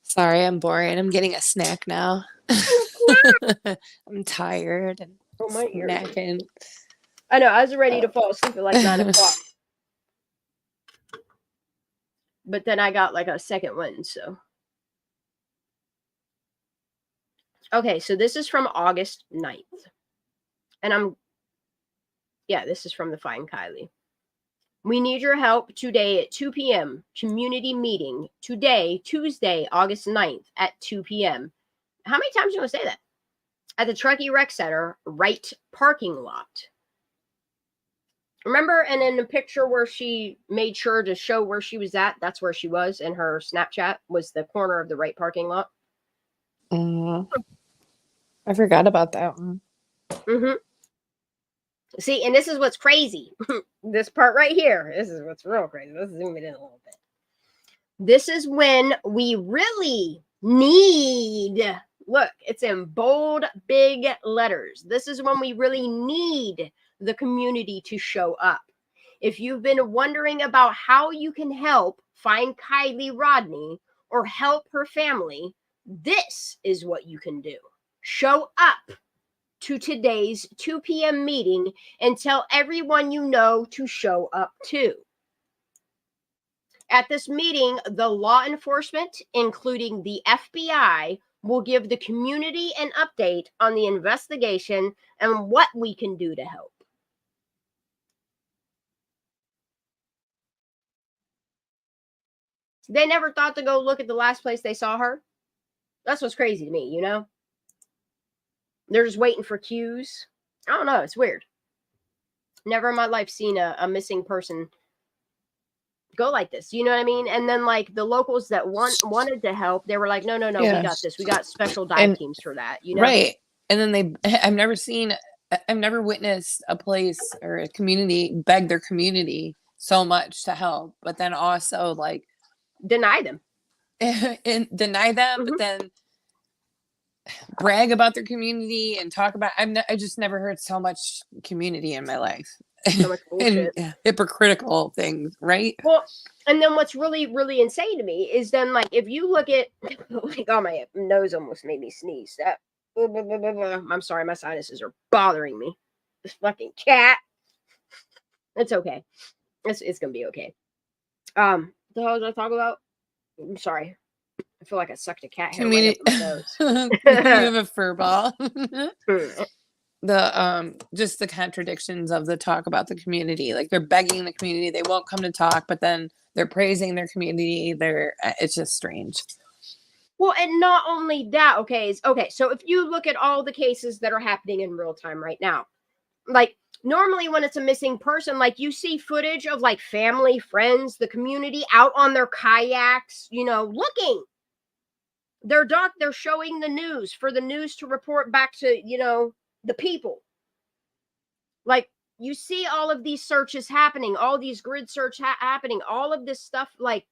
Sorry, I'm boring. I'm getting a snack now. I'm tired and snacking. I know. I was ready to fall asleep at like 9 o'clock. But then I got like a second one, so. Okay, so this is from August 9th. And this is from the Fine Kiely. We need your help today at 2 p.m. Community meeting today, Tuesday, August 9th at 2 p.m. How many times do you want to say that? At the Truckee Rec Center, right parking lot. Remember, and in the picture where she made sure to show where she was at, that's where she was in her Snapchat, was the corner of the right parking lot. I forgot about that one. Mm-hmm. See, and this is what's crazy. This part right here. This is what's real crazy. Let's zoom it in a little bit. This is when we really need, look, it's in bold, big letters. This is when we really need the community to show up. If you've been wondering about how you can help find Kiely Rodni or help her family, this is what you can do. Show up to today's 2 p.m. meeting and tell everyone you know to show up too. At this meeting, the law enforcement, including the FBI, will give the community an update on the investigation and what we can do to help. They never thought to go look at the last place they saw her. That's what's crazy to me, you know? They're just waiting for cues. I don't know. It's weird. Never in my life seen a missing person go like this. You know what I mean? And then like the locals that wanted to help, they were like, no, we got this. We got special dive teams for that. You know? Right. And then I've never witnessed a place or a community beg their community so much to help, but then also like deny them. And deny them, but then brag about their community and talk about. I just never heard so much community in my life. So much bullshit. And hypocritical things, right? Well, and then what's really, really insane to me is then like if you look at like, oh, my nose almost made me sneeze. I'm sorry, my sinuses are bothering me. This fucking cat. It's okay. It's gonna be okay. The hell did I talk about? I'm sorry. I feel like I sucked a cat hair right up my nose. You have a fur ball. Just the contradictions of the talk about the community. Like they're begging the community, they won't come to talk, but then they're praising their community. It's just strange. Well, and not only that, okay, so if you look at all the cases that are happening in real time right now, like normally when it's a missing person, like you see footage of like family, friends, the community out on their kayaks, you know, looking. They're showing the news for the news to report back to, you know, the people. Like you see all of these searches happening, all these grid search happening, all of this stuff, like,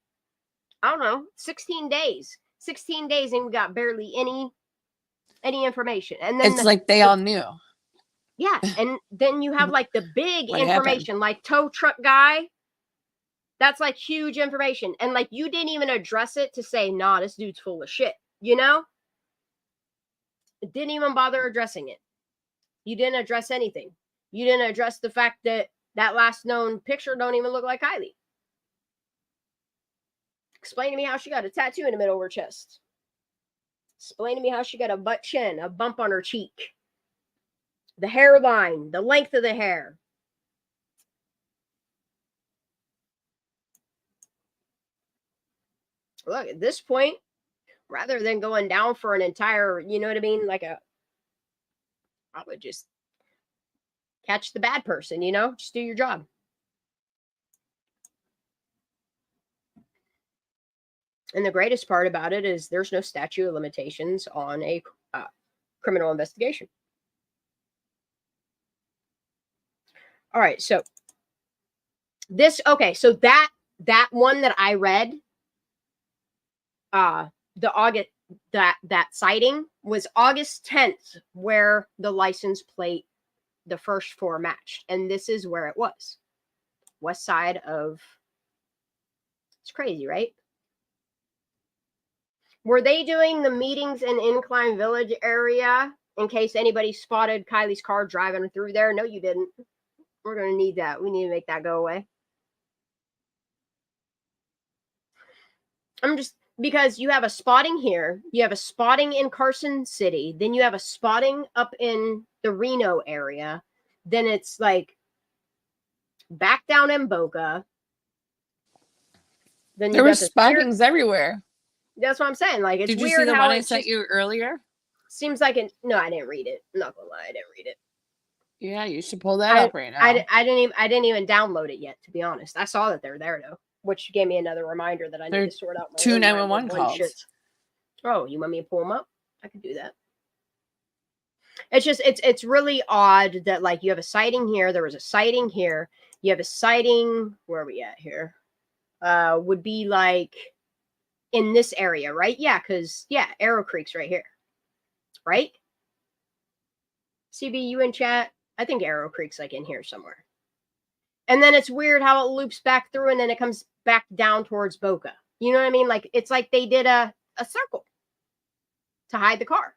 I don't know, 16 days and we got barely any information. And then it's like they all knew. Yeah. And then you have like the big information, happened? Like tow truck guy. That's like huge information. And like you didn't even address it to say, nah, this dude's full of shit, you know? It didn't even bother addressing it. You didn't address anything. You didn't address the fact that last known picture don't even look like Kiely. Explain to me how she got a tattoo in the middle of her chest. Explain to me how she got a butt chin, a bump on her cheek. The hairline, the length of the hair. Look, at this point, rather than going down for an entire, you know what I mean? Like I would just catch the bad person, you know? Just do your job. And the greatest part about it is there's no statute of limitations on a criminal investigation. All right, so this, okay, so that one that I read, the August, that sighting was August 10th, where the license plate, the first 4 matched, and this is where it was, west side of. It's crazy, right? Were they doing the meetings in Incline Village area in case anybody spotted Kiely's car driving through there? No, you didn't. We're going to need that. We need to make that go away. I'm just, because you have a spotting here, you have a spotting in Carson City, then you have a spotting up in the Reno area, then it's like back down in Boca. Then there were spottings everywhere. That's what I'm saying. Like, it's Did you weird see the how one I sent you earlier? Seems like it. No, I didn't read it. I'm not gonna lie, I didn't read it. Yeah, you should pull that up right now. I didn't even download it yet, to be honest. I saw that they're there though, which gave me another reminder that I need to sort out my 2 911 calls. shit. Oh, you want me to pull them up? I can do that. It's just it's really odd that, like, you have a sighting here. There was a sighting here. You have a sighting. Where are we at here? Would be like in this area, right? Yeah, because Arrow Creek's right here, right? CB, you in chat? I think Arrow Creek's like in here somewhere. And then it's weird how it loops back through and then it comes back down towards Boca. You know what I mean? Like, it's like they did a circle to hide the car.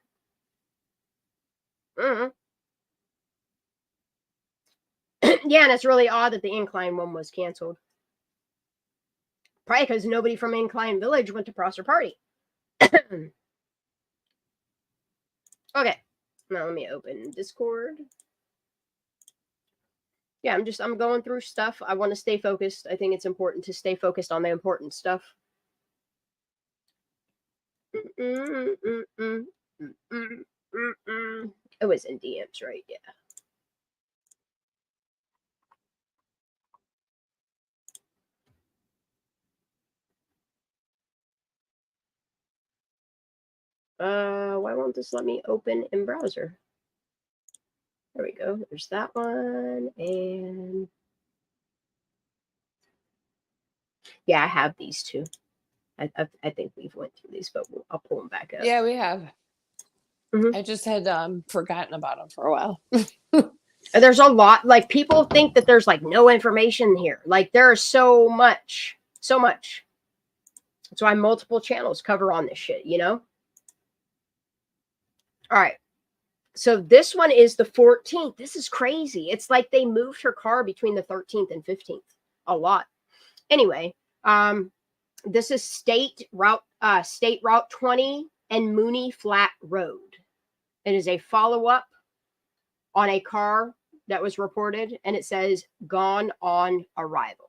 Yeah, and it's really odd that the Incline one was canceled. Probably because nobody from Incline Village went to Prosser Party. Okay. Now let me open Discord. Yeah, I'm going through stuff. I want to stay focused. I think it's important to stay focused on the important stuff. It was in DMs, right? Yeah. Why won't this let me open in browser? There we go. There's that one. And yeah, I have these two. I think we've went through these, but I'll pull them back up. Yeah, we have. I just had forgotten about them for a while. There's a lot. Like, people think that there's like no information here. Like, there is so much. That's why multiple channels cover on this shit, you know? All right. So this one is the 14th. This is crazy. It's like they moved her car between the 13th and 15th a lot. Anyway, this is State Route 20 and Mooney Flat Road. It is a follow-up on a car that was reported, and it says gone on arrival.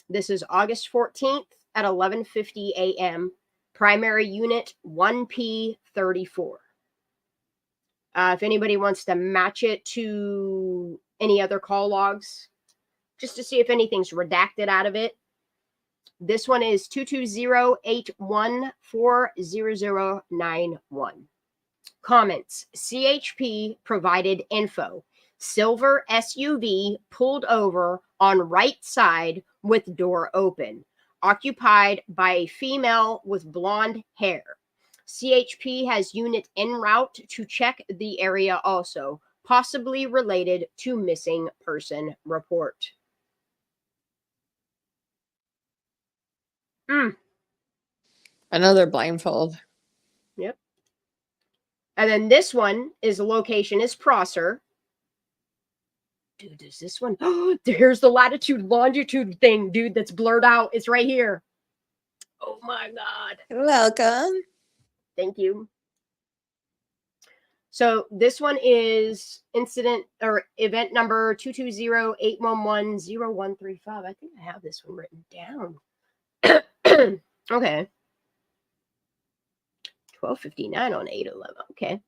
This is August 14th at 11:50 a.m. Primary unit 1P34. If anybody wants to match it to any other call logs, just to see if anything's redacted out of it, this one is 220-814-0091. Comments: CHP provided info. Silver SUV pulled over on right side with door open. Occupied by a female with blonde hair. CHP has unit en route to check the area also, possibly related to missing person report. Another blindfold. Yep. And then this one is location is Prosser. Dude, there's this one. Oh, here's the latitude longitude thing, dude, that's blurred out. It's right here. Oh my God. You're welcome. Thank you. So this one is incident or event number 220-811-0135. I think I have this one written down. Okay. 12:59 on 8/11. Okay.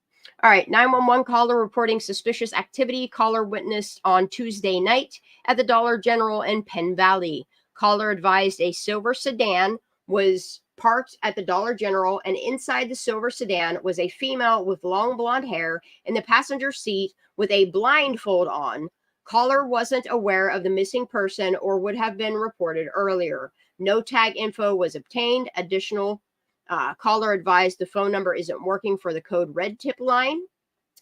All right. 911 caller reporting suspicious activity. Caller witnessed on Tuesday night at the Dollar General in Penn Valley. Caller advised a silver sedan was parked at the Dollar General, and inside the silver sedan was a female with long blonde hair in the passenger seat with a blindfold on. Caller wasn't aware of the missing person or would have been reported earlier. No tag info was obtained. Additional caller advised the phone number isn't working for the code red tip line.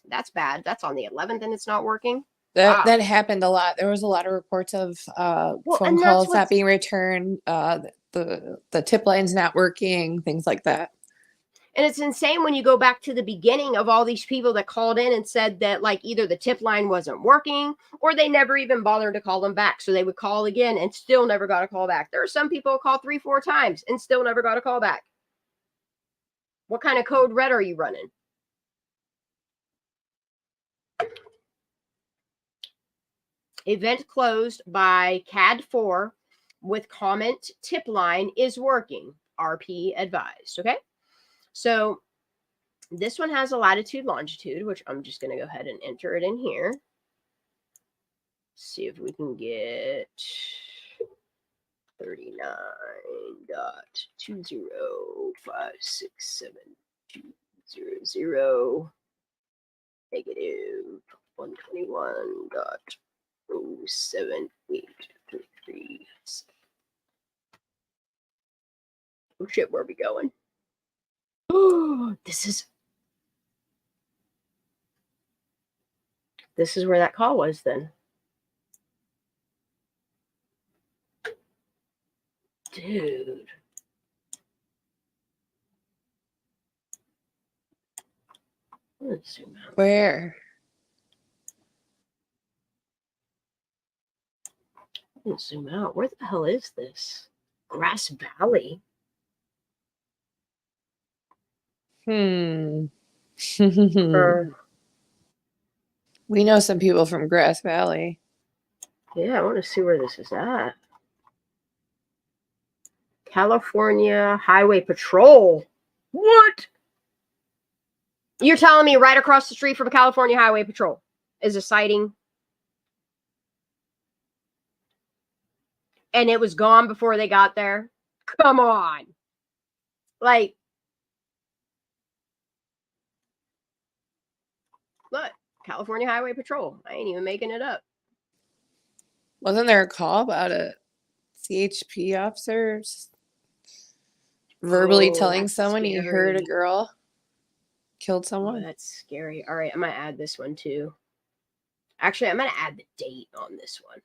That's bad. That's on the 11th and it's not working. That happened a lot. There was a lot of reports of phone calls not being returned, the tip line's not working, things like that. And it's insane when you go back to the beginning of all these people that called in and said that like either the tip line wasn't working or they never even bothered to call them back. So they would call again and still never got a call back. There are some people who called 3-4 times and still never got a call back. What kind of code red are you running? Event closed by CAD 4 with comment tip line is working. RP advised. Okay. So this one has a latitude, longitude, which I'm just going to go ahead and enter it in here. See if we can get 39.20567.200 negative 121.07833. Oh shit, where are we going? Oh, this is where that call was then. Dude. Let's zoom out. Where? Let's zoom out. Where the hell is this? Grass Valley. We know some people from Grass Valley. Yeah, I want to see where this is at. California Highway Patrol. What? You're telling me right across the street from California Highway Patrol is a sighting? And it was gone before they got there? Come on. Like, look, California Highway Patrol. I ain't even making it up. Wasn't there a call about a CHP officer verbally telling someone he heard a girl killed someone? Oh, that's scary. All right, I'm going to add this one too. Actually, I'm going to add the date on this one.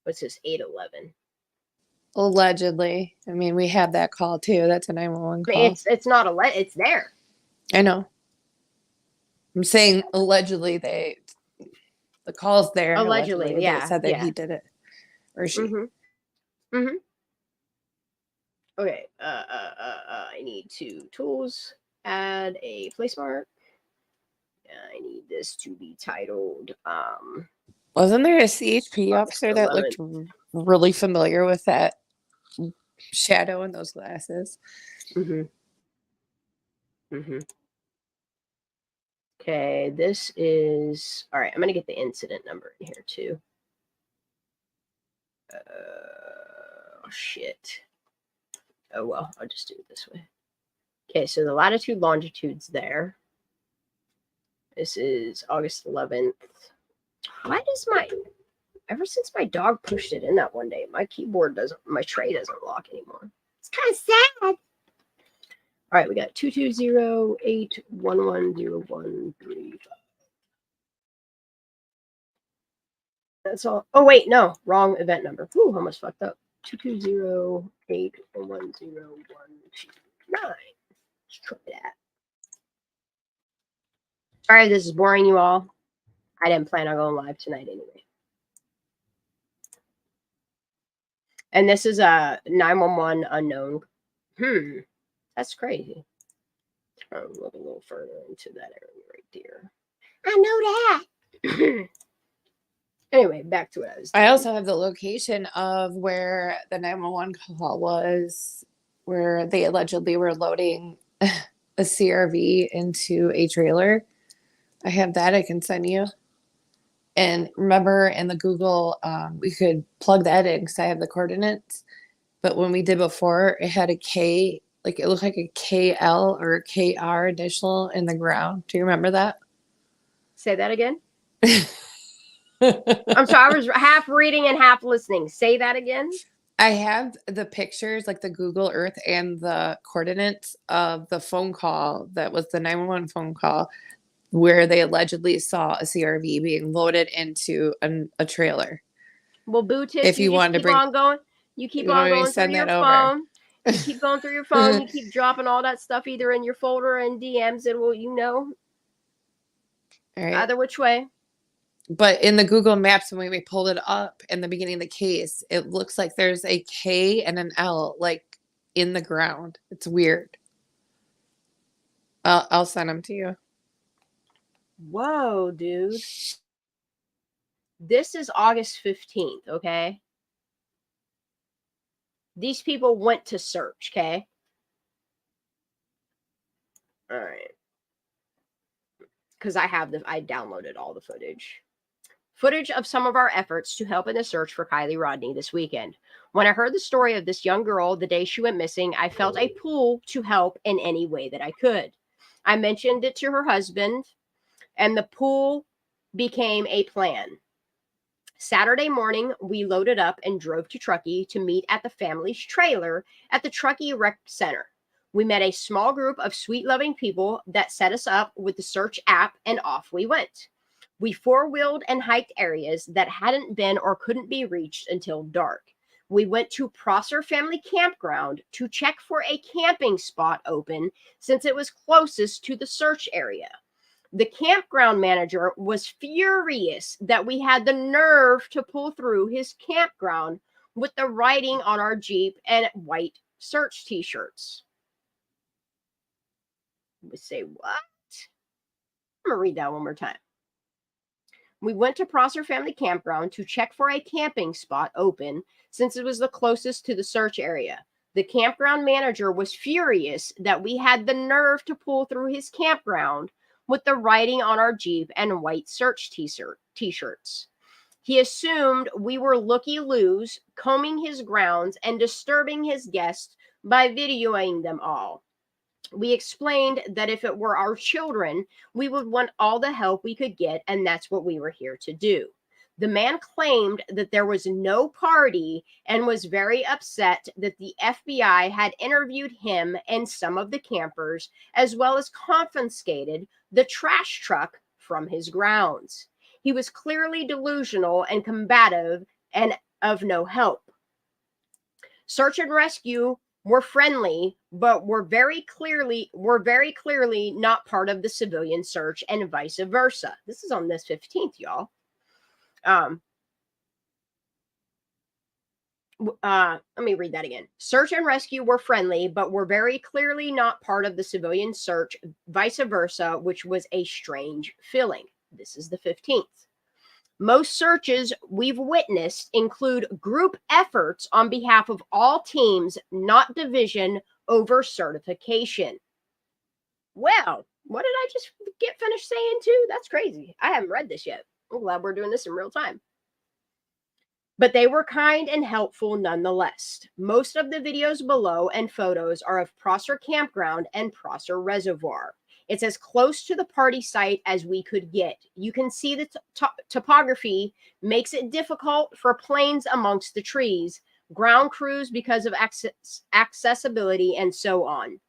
What's this? 8/11. Allegedly. I mean, we had that call too. That's a 911 call. It's not it's there. I know. I'm saying allegedly the call's there. Allegedly, yeah. It said that he did it. Or she. Okay. I need 2 tools. Add a place mark. I need this to be titled. Wasn't there a CHP officer that looked really familiar with that shadow and those glasses? Okay, this is all right. I'm gonna get the incident number in here too. Shit. Oh well, I'll just do it this way. Okay, so the latitude, longitude's there. This is August 11th. Why does ever since my dog pushed it in that one day, my tray doesn't lock anymore. It's kind of sad. All right, we got 220-811-0135. That's all. Oh, wait, no. Wrong event number. Ooh, almost fucked up. 220-811-0129. Let's try that. Sorry if this is boring you all. I didn't plan on going live tonight anyway. And this is a 911 unknown. That's crazy. I'll look a little further into that area right there. I know that. Anyway, back to what I was doing. I also have the location of where the 911 call was, where they allegedly were loading a CRV into a trailer. I have that. I can send you. And remember in the Google, we could plug that in because I have the coordinates. But when we did before, it had a K, like it looked like a KL or a KR initial in the ground. Do you remember that? Say that again. I'm sorry, I was half reading and half listening. Say that again. I have the pictures, like the Google Earth and the coordinates of the phone call that was the 911 phone call where they allegedly saw a CRV being loaded into a trailer. Well, Boo Tits, If you just wanted to keep bring, on going. You keep you on want me to going through send your that over? phone. You keep going through your phone. You keep dropping all that stuff either in your folder and DMs. It will, All right. either which way. But in the Google Maps, when we pulled it up in the beginning of the case, it looks like there's a K and an L like in the ground. It's weird. I'll send them to you. Whoa, dude. This is August 15th, okay? These people went to search, okay? All right. Because I downloaded all the footage. Footage of some of our efforts to help in the search for Kiely Rodni this weekend. When I heard the story of this young girl the day she went missing, I felt a pull to help in any way that I could. I mentioned it to her husband, and the pull became a plan. Saturday morning, we loaded up and drove to Truckee to meet at the family's trailer at the Truckee Rec Center. We met a small group of sweet, loving people that set us up with the search app, and off we went. We four-wheeled and hiked areas that hadn't been or couldn't be reached until dark. We went to Prosser Family Campground to check for a camping spot open since it was closest to the search area. The campground manager was furious that we had the nerve to pull through his campground with the writing on our Jeep and white search t-shirts. We say, what? I'm going to read that one more time. We went to Prosser Family Campground to check for a camping spot open since it was the closest to the search area. The campground manager was furious that we had the nerve to pull through his campground with the writing on our Jeep and white search t-shirts. He assumed we were looky-loos, combing his grounds and disturbing his guests by videoing them all. We explained that if it were our children, we would want all the help we could get, and that's what we were here to do. The man claimed that there was no party and was very upset that the FBI had interviewed him and some of the campers, as well as confiscated the trash truck from his grounds. He was clearly delusional and combative and of no help. Search and rescue were friendly, but were very clearly not part of the civilian search, and vice versa. This is on this 15th, y'all. Let me read that again. Search and rescue were friendly, but were very clearly not part of the civilian search, vice versa, which was a strange feeling. This is the 15th. Most searches we've witnessed include group efforts on behalf of all teams, not division over certification. Well, what did I just get finished saying too? That's crazy. I haven't read this yet. I'm glad we're doing this in real time. But they were kind and helpful nonetheless. Most of the videos below and photos are of Prosser Campground and Prosser Reservoir. It's as close to the party site as we could get. You can see the topography makes it difficult for planes amongst the trees, ground crews because of accessibility, and so on.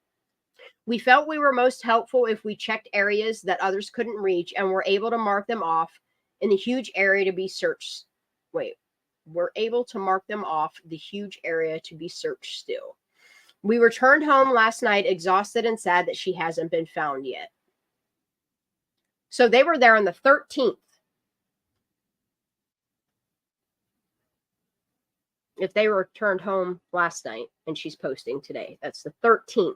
We felt we were most helpful if we checked areas that others couldn't reach and were able to mark them off in the huge area to be searched. We're able to mark them off the huge area to be searched still. We returned home last night exhausted and sad that she hasn't been found yet. So they were there on the 13th. If they returned home last night and she's posting today, that's the 13th.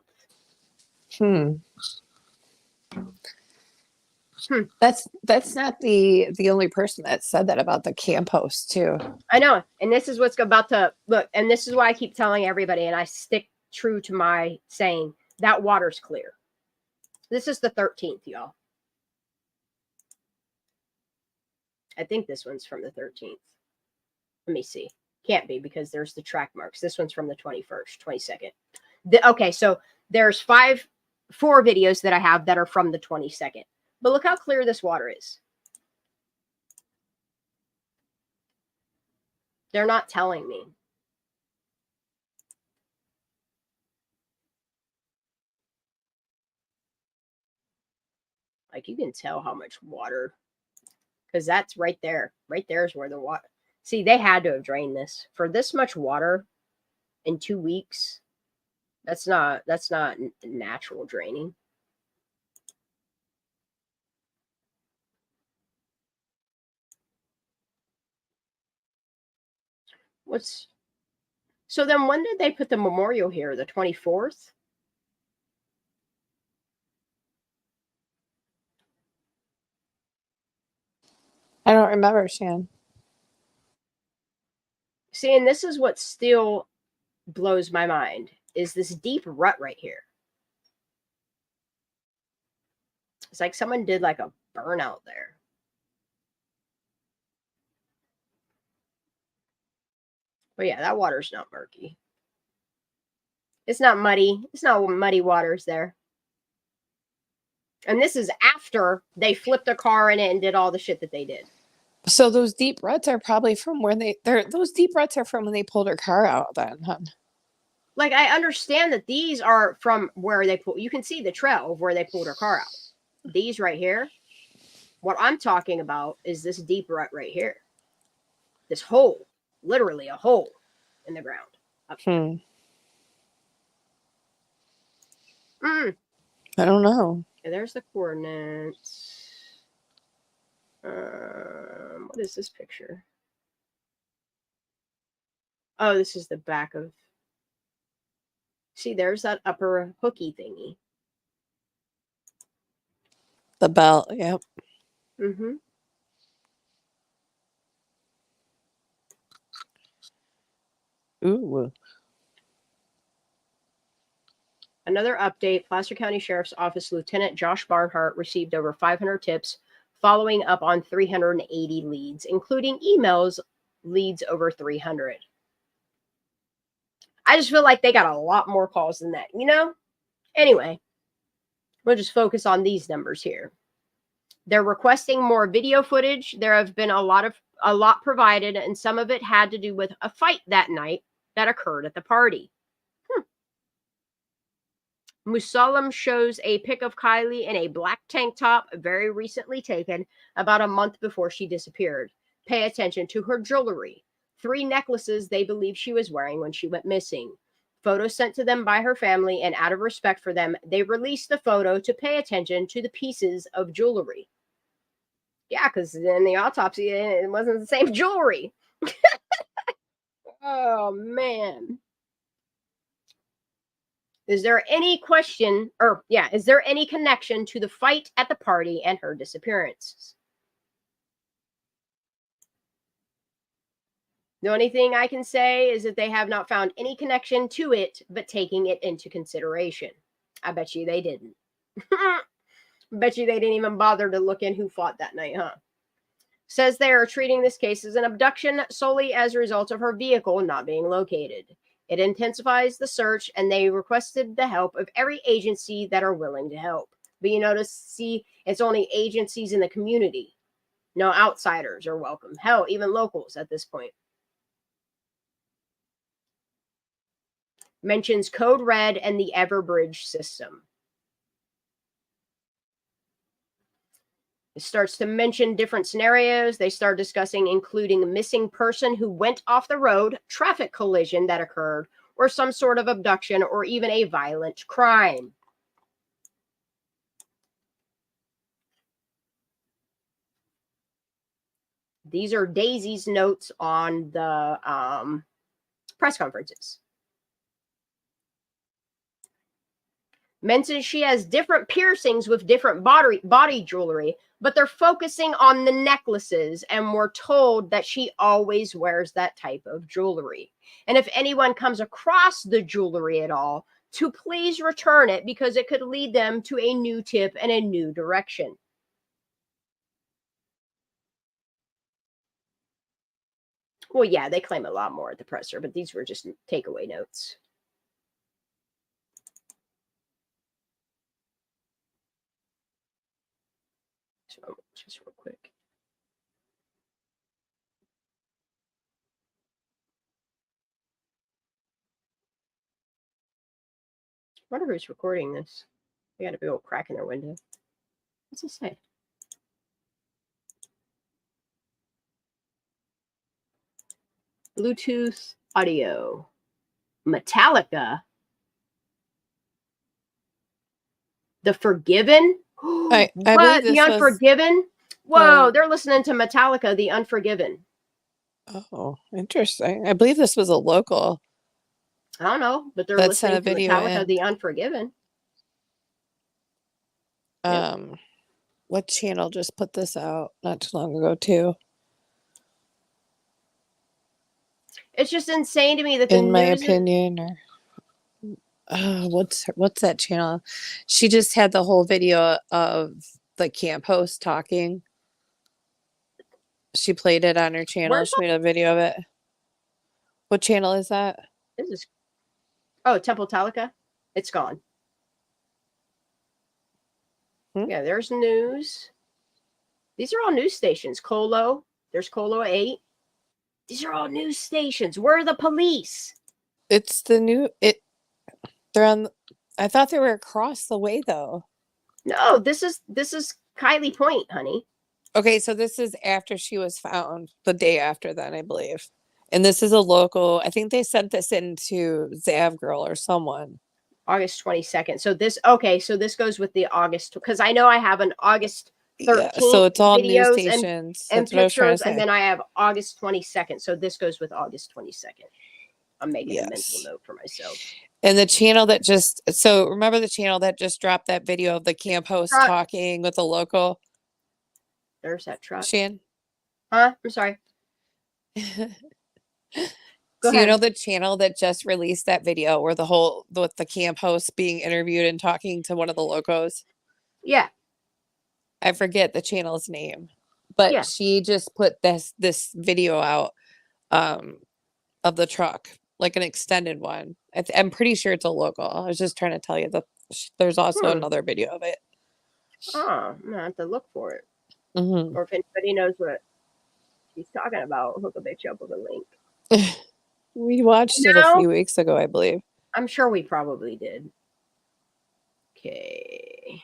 That's not the only person that said that about the camp host too. I know. And this is what's about to look. And this is why I keep telling everybody, and I stick true to my saying, that water's clear. This is the 13th, y'all. I think this one's from the 13th. Let me see. Can't be because there's the track marks. This one's from the 21st, 22nd. Okay, so there's 4 videos that I have that are from the 22nd. But look how clear this water is. They're not telling me. Like, you can tell how much water, because that's right there. Right there is where the water. See, they had to have drained this for this much water in 2 weeks. That's not natural draining. So then when did they put the memorial here? The 24th? I don't remember, Shan. See, and this is what still blows my mind, is this deep rut right here. It's like someone did like a burnout there. But yeah, that water's not murky. It's not muddy. It's not muddy waters there. And this is after they flipped a car in it and did all the shit that they did. So those deep ruts are probably from when those deep ruts are from when they pulled her car out then, huh? Like, I understand that these are from where they pulled. You can see the trail of where they pulled her car out. These right here. What I'm talking about is this deep rut right here. This hole. Literally a hole in the ground. Up here. I don't know. Okay, there's the coordinates. What is this picture? Oh, this is the back of. See, there's that upper hooky thingy. The belt, yep. Mm-hmm. Ooh. Another update, Placer County Sheriff's Office Lieutenant Josh Barnhart received over 500 tips following up on 380 leads, including emails leads over 300. I just feel like they got a lot more calls than that, you know? Anyway, we'll just focus on these numbers here. They're requesting more video footage. There have been a lot provided, and some of it had to do with a fight that night that occurred at the party. Musalam shows a pic of Kiely in a black tank top, very recently taken, about a month before she disappeared. Pay attention to her jewelry. 3 necklaces they believe she was wearing when she went missing. Photos sent to them by her family, and out of respect for them, they released the photo to pay attention to the pieces of jewelry. Yeah, because in the autopsy, it wasn't the same jewelry. Oh, man. Is there any is there any connection to the fight at the party and her disappearance? The only thing I can say is that they have not found any connection to it, but taking it into consideration. I bet you they didn't. Bet you they didn't even bother to look in who fought that night, huh? Says they are treating this case as an abduction solely as a result of her vehicle not being located. It intensifies the search, and they requested the help of every agency that are willing to help. But you notice, see, it's only agencies in the community. No outsiders are welcome. Hell, even locals at this point. Mentions Code Red and the Everbridge system. It starts to mention different scenarios. They start discussing including a missing person who went off the road, traffic collision that occurred, or some sort of abduction, or even a violent crime. These are Daisy's notes on the press conferences. Mentions she has different piercings with different body jewelry, but they're focusing on the necklaces, and we're told that she always wears that type of jewelry. And if anyone comes across the jewelry at all, to please return it, because it could lead them to a new tip and a new direction. Well, yeah, they claim a lot more at the presser, but these were just takeaway notes. So, just real quick. wonder who's recording this. They got a big old crack in their window. What's it say? Bluetooth audio. Metallica. The Forgiven. I believe What? this The was- Unforgiven? Whoa, Oh. they're listening to Metallica, The Unforgiven. Oh, interesting. I believe this was a local. I don't know, but they're That sent listening a to video Metallica, in. The Unforgiven. Yep. What channel just put this out not too long ago too? It's just insane to me that the In my news opinion, or what's that channel? She just had the whole video of the camp host talking. She played it on her channel. Where's She made a video of it. What channel is that? This is Temple Talica. It's gone. Yeah, there's news. These are all news stations. Colo. There's Colo 8. These are all news stations. Where are the police? It's the new they're on I thought they were across the way though. No, this is Kiely Point, honey. Okay, so this is after she was found, the day after then, I believe. And this is a local, I think they sent this into Zav Girl or someone. August 22nd. So this goes with the August, because I know I have an August 13th Yeah, so it's all news videos stations. and That's what I was trying to pictures, say. and then I have August 22nd. So this goes with August 22nd. I'm making a mental Yes. note for myself. And the channel that just, so remember the channel that just dropped that video of the camp host Truck. talking with the local? There's that truck. Shan? Huh? I'm sorry. Go So you ahead. know the channel that just released that video where with the camp host being interviewed and talking to one of the locals? Yeah. I forget the channel's name, but Yeah. she just put this video out of the truck, like an extended one. I'm pretty sure it's a local. I was just trying to tell you that there's also another video of it. Oh, I'm gonna have to look for it. Mm-hmm. Or if anybody knows what she's talking about, hook a bitch up with a link. We watched it a few weeks ago, I believe. I'm sure we probably did. Okay.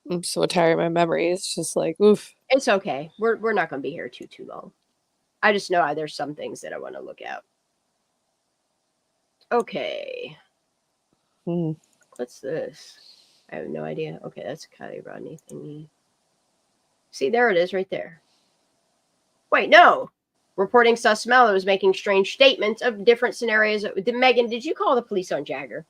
I'm so tired. My memory is just like, oof. It's okay. We're not gonna be here too long. I just know there's some things that I want to look at. Okay. What's this? I have no idea. Okay, that's a Kiely Rodni thingy. See, there it is right there. Wait, no. Reporting sus Mello is making strange statements of different scenarios. Megan, did you call the police on Jagger?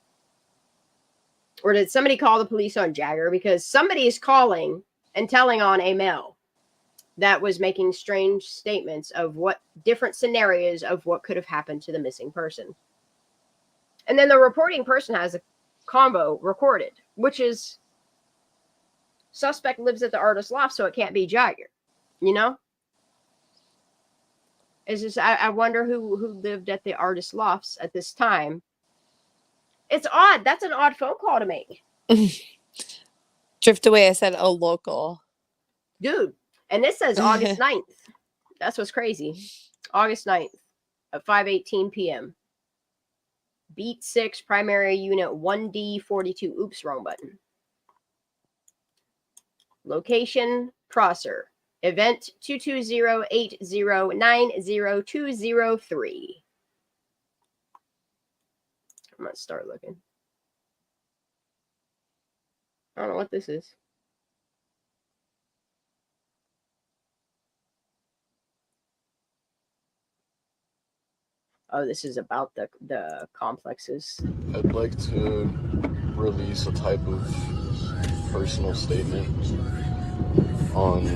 Or did somebody call the police on Jagger? Because somebody is calling and telling on a male that was making strange statements of what different scenarios of what could have happened to the missing person. And then the reporting person has a combo recorded, which is suspect lives at the artist's loft, so it can't be Jagger. You know? It's just I wonder who lived at the artist's lofts at this time. It's odd. That's an odd phone call to make. Drift away. I said a local. Dude. And this says August 9th. That's what's crazy. August 9th at 5:18 p.m. Beat 6, primary unit 1D42. Oops, wrong button. Location, Prosser. Event 22080900203. I'm going to start looking. I don't know what this is. Oh, this is about the complexes. I'd like to release a type of personal statement on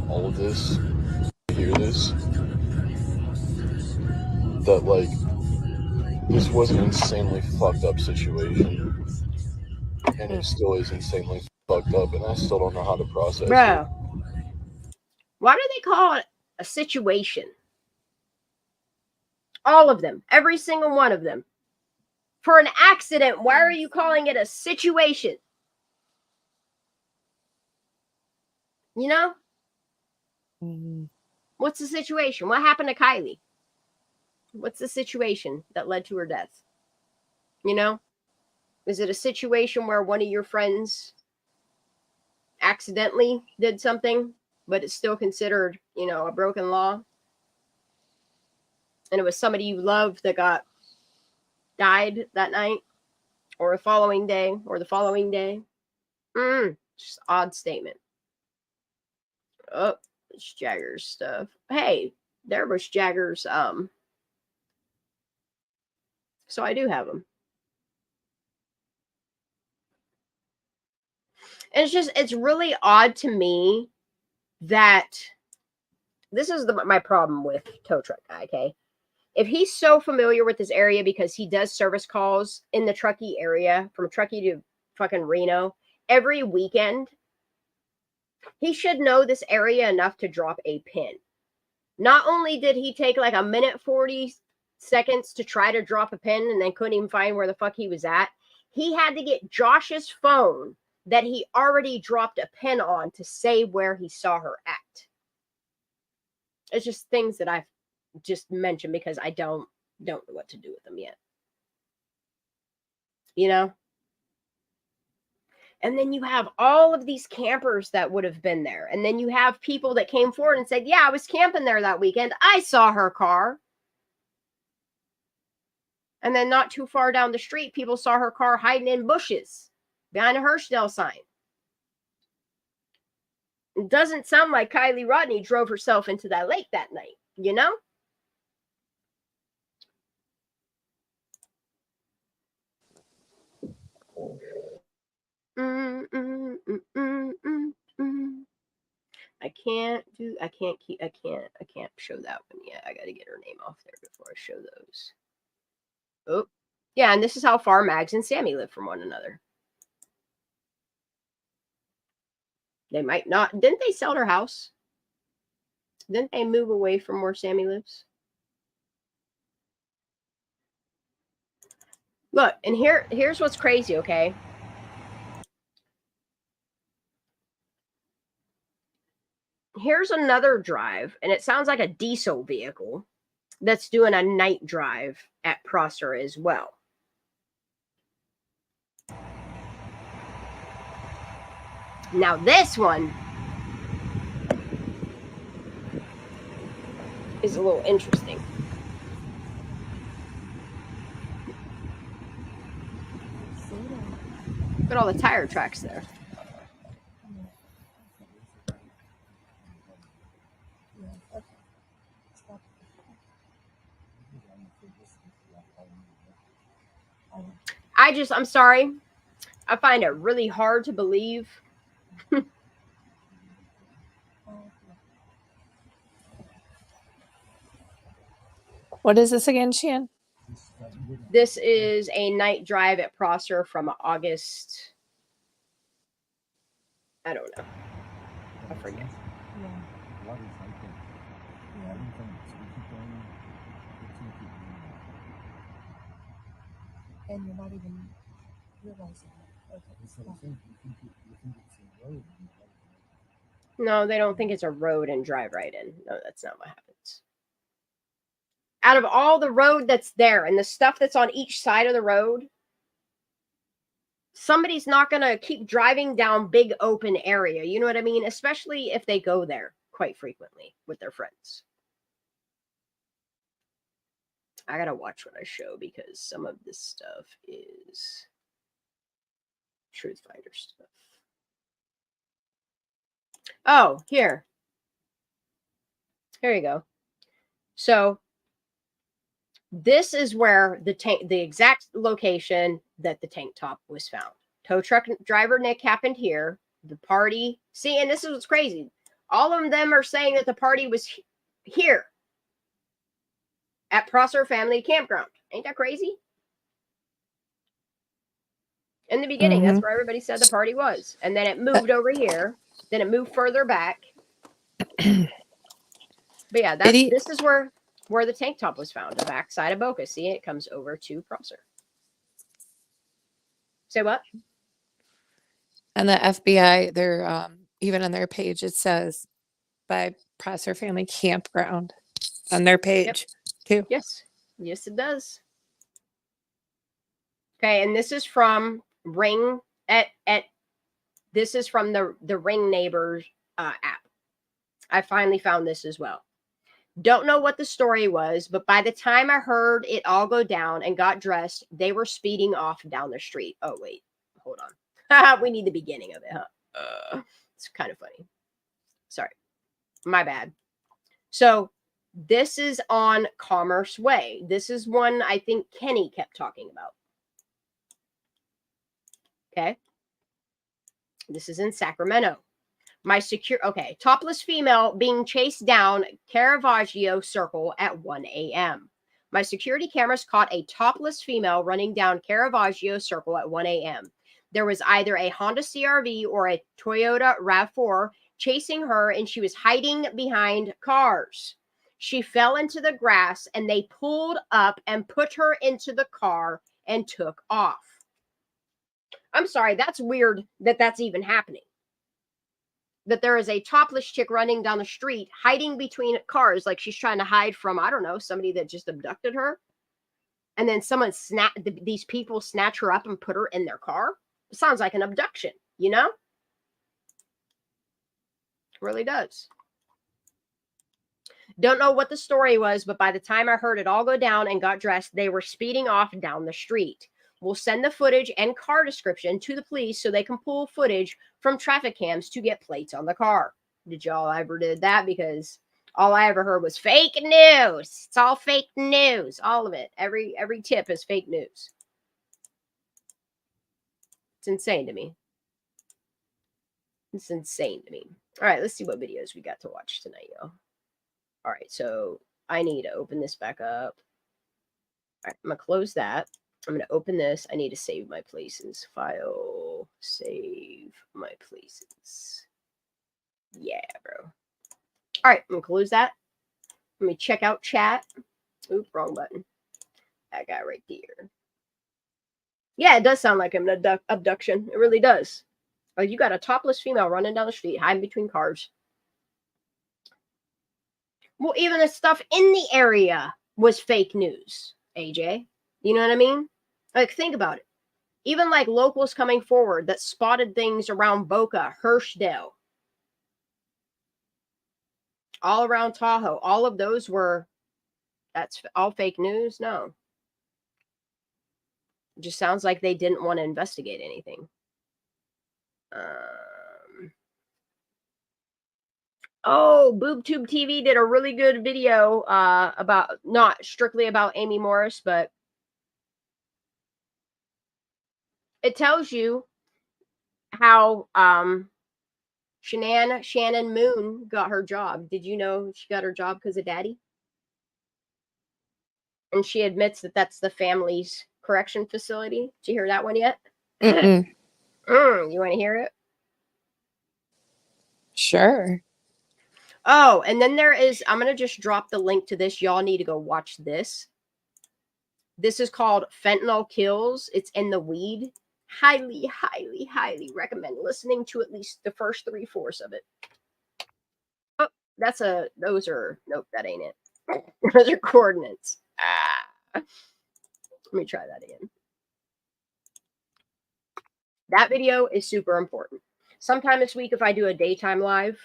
all of this. Hear this? That, like, this was an insanely fucked up situation. And it still is insanely fucked up, and I still don't know how to process Bro, it. why do they call it a situation? All of them. Every single one of them. For an accident, why are you calling it a situation? You know? What's the situation? What happened to Kiely? What's the situation that led to her death? You know? Is it a situation where one of your friends accidentally did something, but it's still considered, you know, a broken law? And it was somebody you loved that died that night, or the following day, or the following day? Just odd statement. Oh, it's Jagger's stuff. Hey, there was Jagger's. So I do have them. And it's really odd to me that this is my problem with tow truck guy, okay? If he's so familiar with this area because he does service calls in the Truckee area, from Truckee to fucking Reno every weekend, he should know this area enough to drop a pin. Not only did he take like a minute 40 seconds to try to drop a pin and then couldn't even find where the fuck he was at, he had to get Josh's phone that he already dropped a pin on to say where he saw her at. It's just things that I've just mentioned because I don't know what to do with them yet. You know? And then you have all of these campers that would have been there. And then you have people that came forward and said, yeah, I was camping there that weekend. I saw her car. And then not too far down the street, people saw her car hiding in bushes behind a Hirschdale sign. It doesn't sound like Kiely Rodni drove herself into that lake that night, you know? I can't show that one yet. I gotta get her name off there before I show those. Oh, yeah, and this is how far Mags and Sammy live from one another. They might not. Didn't they sell their house? Didn't they move away from where Sammy lives? Look, and here's what's crazy, okay? Here's another drive, and it sounds like a diesel vehicle that's doing a night drive at Prosser as well. Now this one is a little interesting. Look at all the tire tracks there. I'm sorry. I find it really hard to believe. What is this again, Shan? This is a night drive at Prosser from August. I don't know. I forget. And you're not even realizing it. Okay. No, they don't think it's a road and drive right in. No, that's not what happens. Out of all the road that's there and the stuff that's on each side of the road, somebody's not going to keep driving down big open area. You know what I mean? Especially if they go there quite frequently with their friends. I got to watch what I show because some of this stuff is Truth Finder stuff. Oh, here. Here you go. So this is where the exact location that the tank top was found. Tow truck driver Nick happened here. The party. See, and this is what's crazy. All of them are saying that the party was here at Prosser Family Campground. Ain't that crazy? In the beginning, that's where everybody said the party was. And then it moved over here. Then it moved further back. But yeah, this is where the tank top was found, the backside of Boca. See, it comes over to Prosser. Say what? And the FBI, they're even on their page, it says by Prosser Family Campground on their page too. Yes. Yes, it does. Okay, and this is from Ring this is from the Ring Neighbors app. I finally found this as well. Don't know what the story was, but by the time I heard it all go down and got dressed, they were speeding off down the street. Oh, wait. Hold on. We need the beginning of it, huh? It's kind of funny. Sorry. My bad. So this is on Commerce Way. This is one I think Kenny kept talking about. Okay. This is in Sacramento. Okay, topless female being chased down Caravaggio Circle at 1 a.m. My security cameras caught a topless female running down Caravaggio Circle at 1 a.m. There was either a Honda CRV or a Toyota RAV4 chasing her, and she was hiding behind cars. She fell into the grass, and they pulled up and put her into the car and took off. I'm sorry, that's weird that that's even happening. That there is a topless chick running down the street, hiding between cars, like she's trying to hide from, I don't know, somebody that just abducted her. And then these people snatch her up and put her in their car. It sounds like an abduction, you know? It really does. Don't know what the story was, but by the time I heard it all go down and got dressed, they were speeding off down the street. We'll send the footage and car description to the police so they can pull footage from traffic cams to get plates on the car. Did y'all ever did that? Because all I ever heard was fake news. It's all fake news. All of it. Every tip is fake news. It's insane to me. It's insane to me. All right, let's see what videos we got to watch tonight, y'all. All right, so I need to open this back up. All right, I'm going to close that. I'm going to open this. I need to save my places. File, save my places. Yeah, bro. All right, I'm going to close that. Let me check out chat. Oop, wrong button. That guy right there. Yeah, it does sound like an abduction. It really does. Like, you got a topless female running down the street, hiding between cars. Well, even the stuff in the area was fake news, AJ. You know what I mean? Like, think about it. Even like locals coming forward that spotted things around Boca, Hirschdale, all around Tahoe, all of those were, that's all fake news? No. It just sounds like they didn't want to investigate anything. Oh, BoobTube TV did a really good video about, not strictly about Amy Morris, but it tells you how Shannon Moon got her job. Did you know she got her job because of daddy? And she admits that that's the family's correction facility. Did you hear that one yet? You want to hear it? Sure. Oh, and then there is, I'm going to just drop the link to this. Y'all need to go watch this. This is called Fentanyl Kills. It's in the weed. Highly, highly, highly recommend listening to at least the first 3/4 of it. Oh, nope, that ain't it. Those are coordinates. Let me try that again. That video is super important. Sometime this week, if I do a daytime live,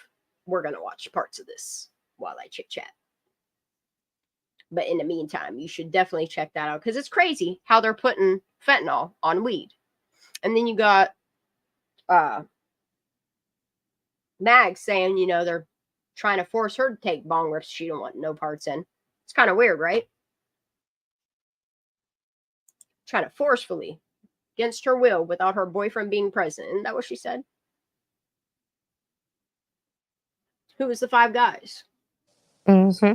we're going to watch parts of this while I chit chat. But in the meantime, you should definitely check that out because it's crazy how they're putting fentanyl on weed. And then you got Mag saying, you know, they're trying to force her to take bong rips she don't want no parts in. It's kind of weird, right? Trying to forcefully, against her will, without her boyfriend being present. Isn't that what she said? Who was the 5 guys? Mm-hmm.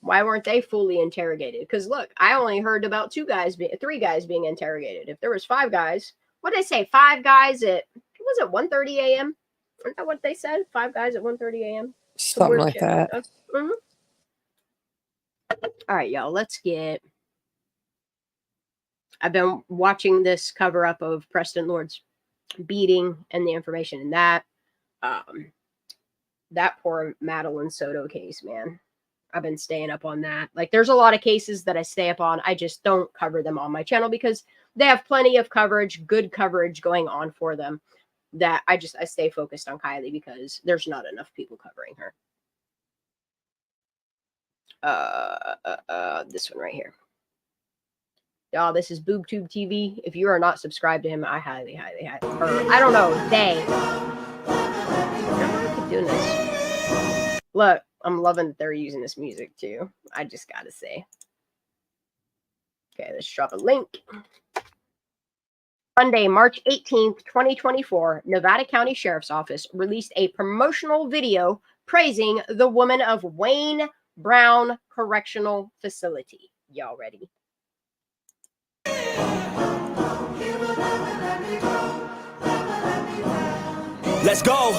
Why weren't they fully interrogated? Because look, I only heard about 3 guys being interrogated. If there was 5 guys, what did they say? 5 guys at, was it 1:30 a.m.? Isn't that what they said? 5 guys at 1:30 a.m. Something like that. Mm-hmm. All right, y'all. Let's get. I've been watching this cover up of Preston Lord's beating and the information in that. That poor Madeline Soto case, man. I've been staying up on that. Like, there's a lot of cases that I stay up on. I just don't cover them on my channel because they have plenty of coverage, good coverage going on for them, that I stay focused on Kiely because there's not enough people covering her. This one right here. Oh, this is BoobTube TV. If you are not subscribed to him, I highly, or I don't know, they. I keep doing this. Look, I'm loving that they're using this music too. I just gotta say. Okay, let's drop a link. Monday, March 18th, 2024, Nevada County Sheriff's Office released a promotional video praising the woman of Wayne Brown Correctional Facility. Y'all ready? Let's go.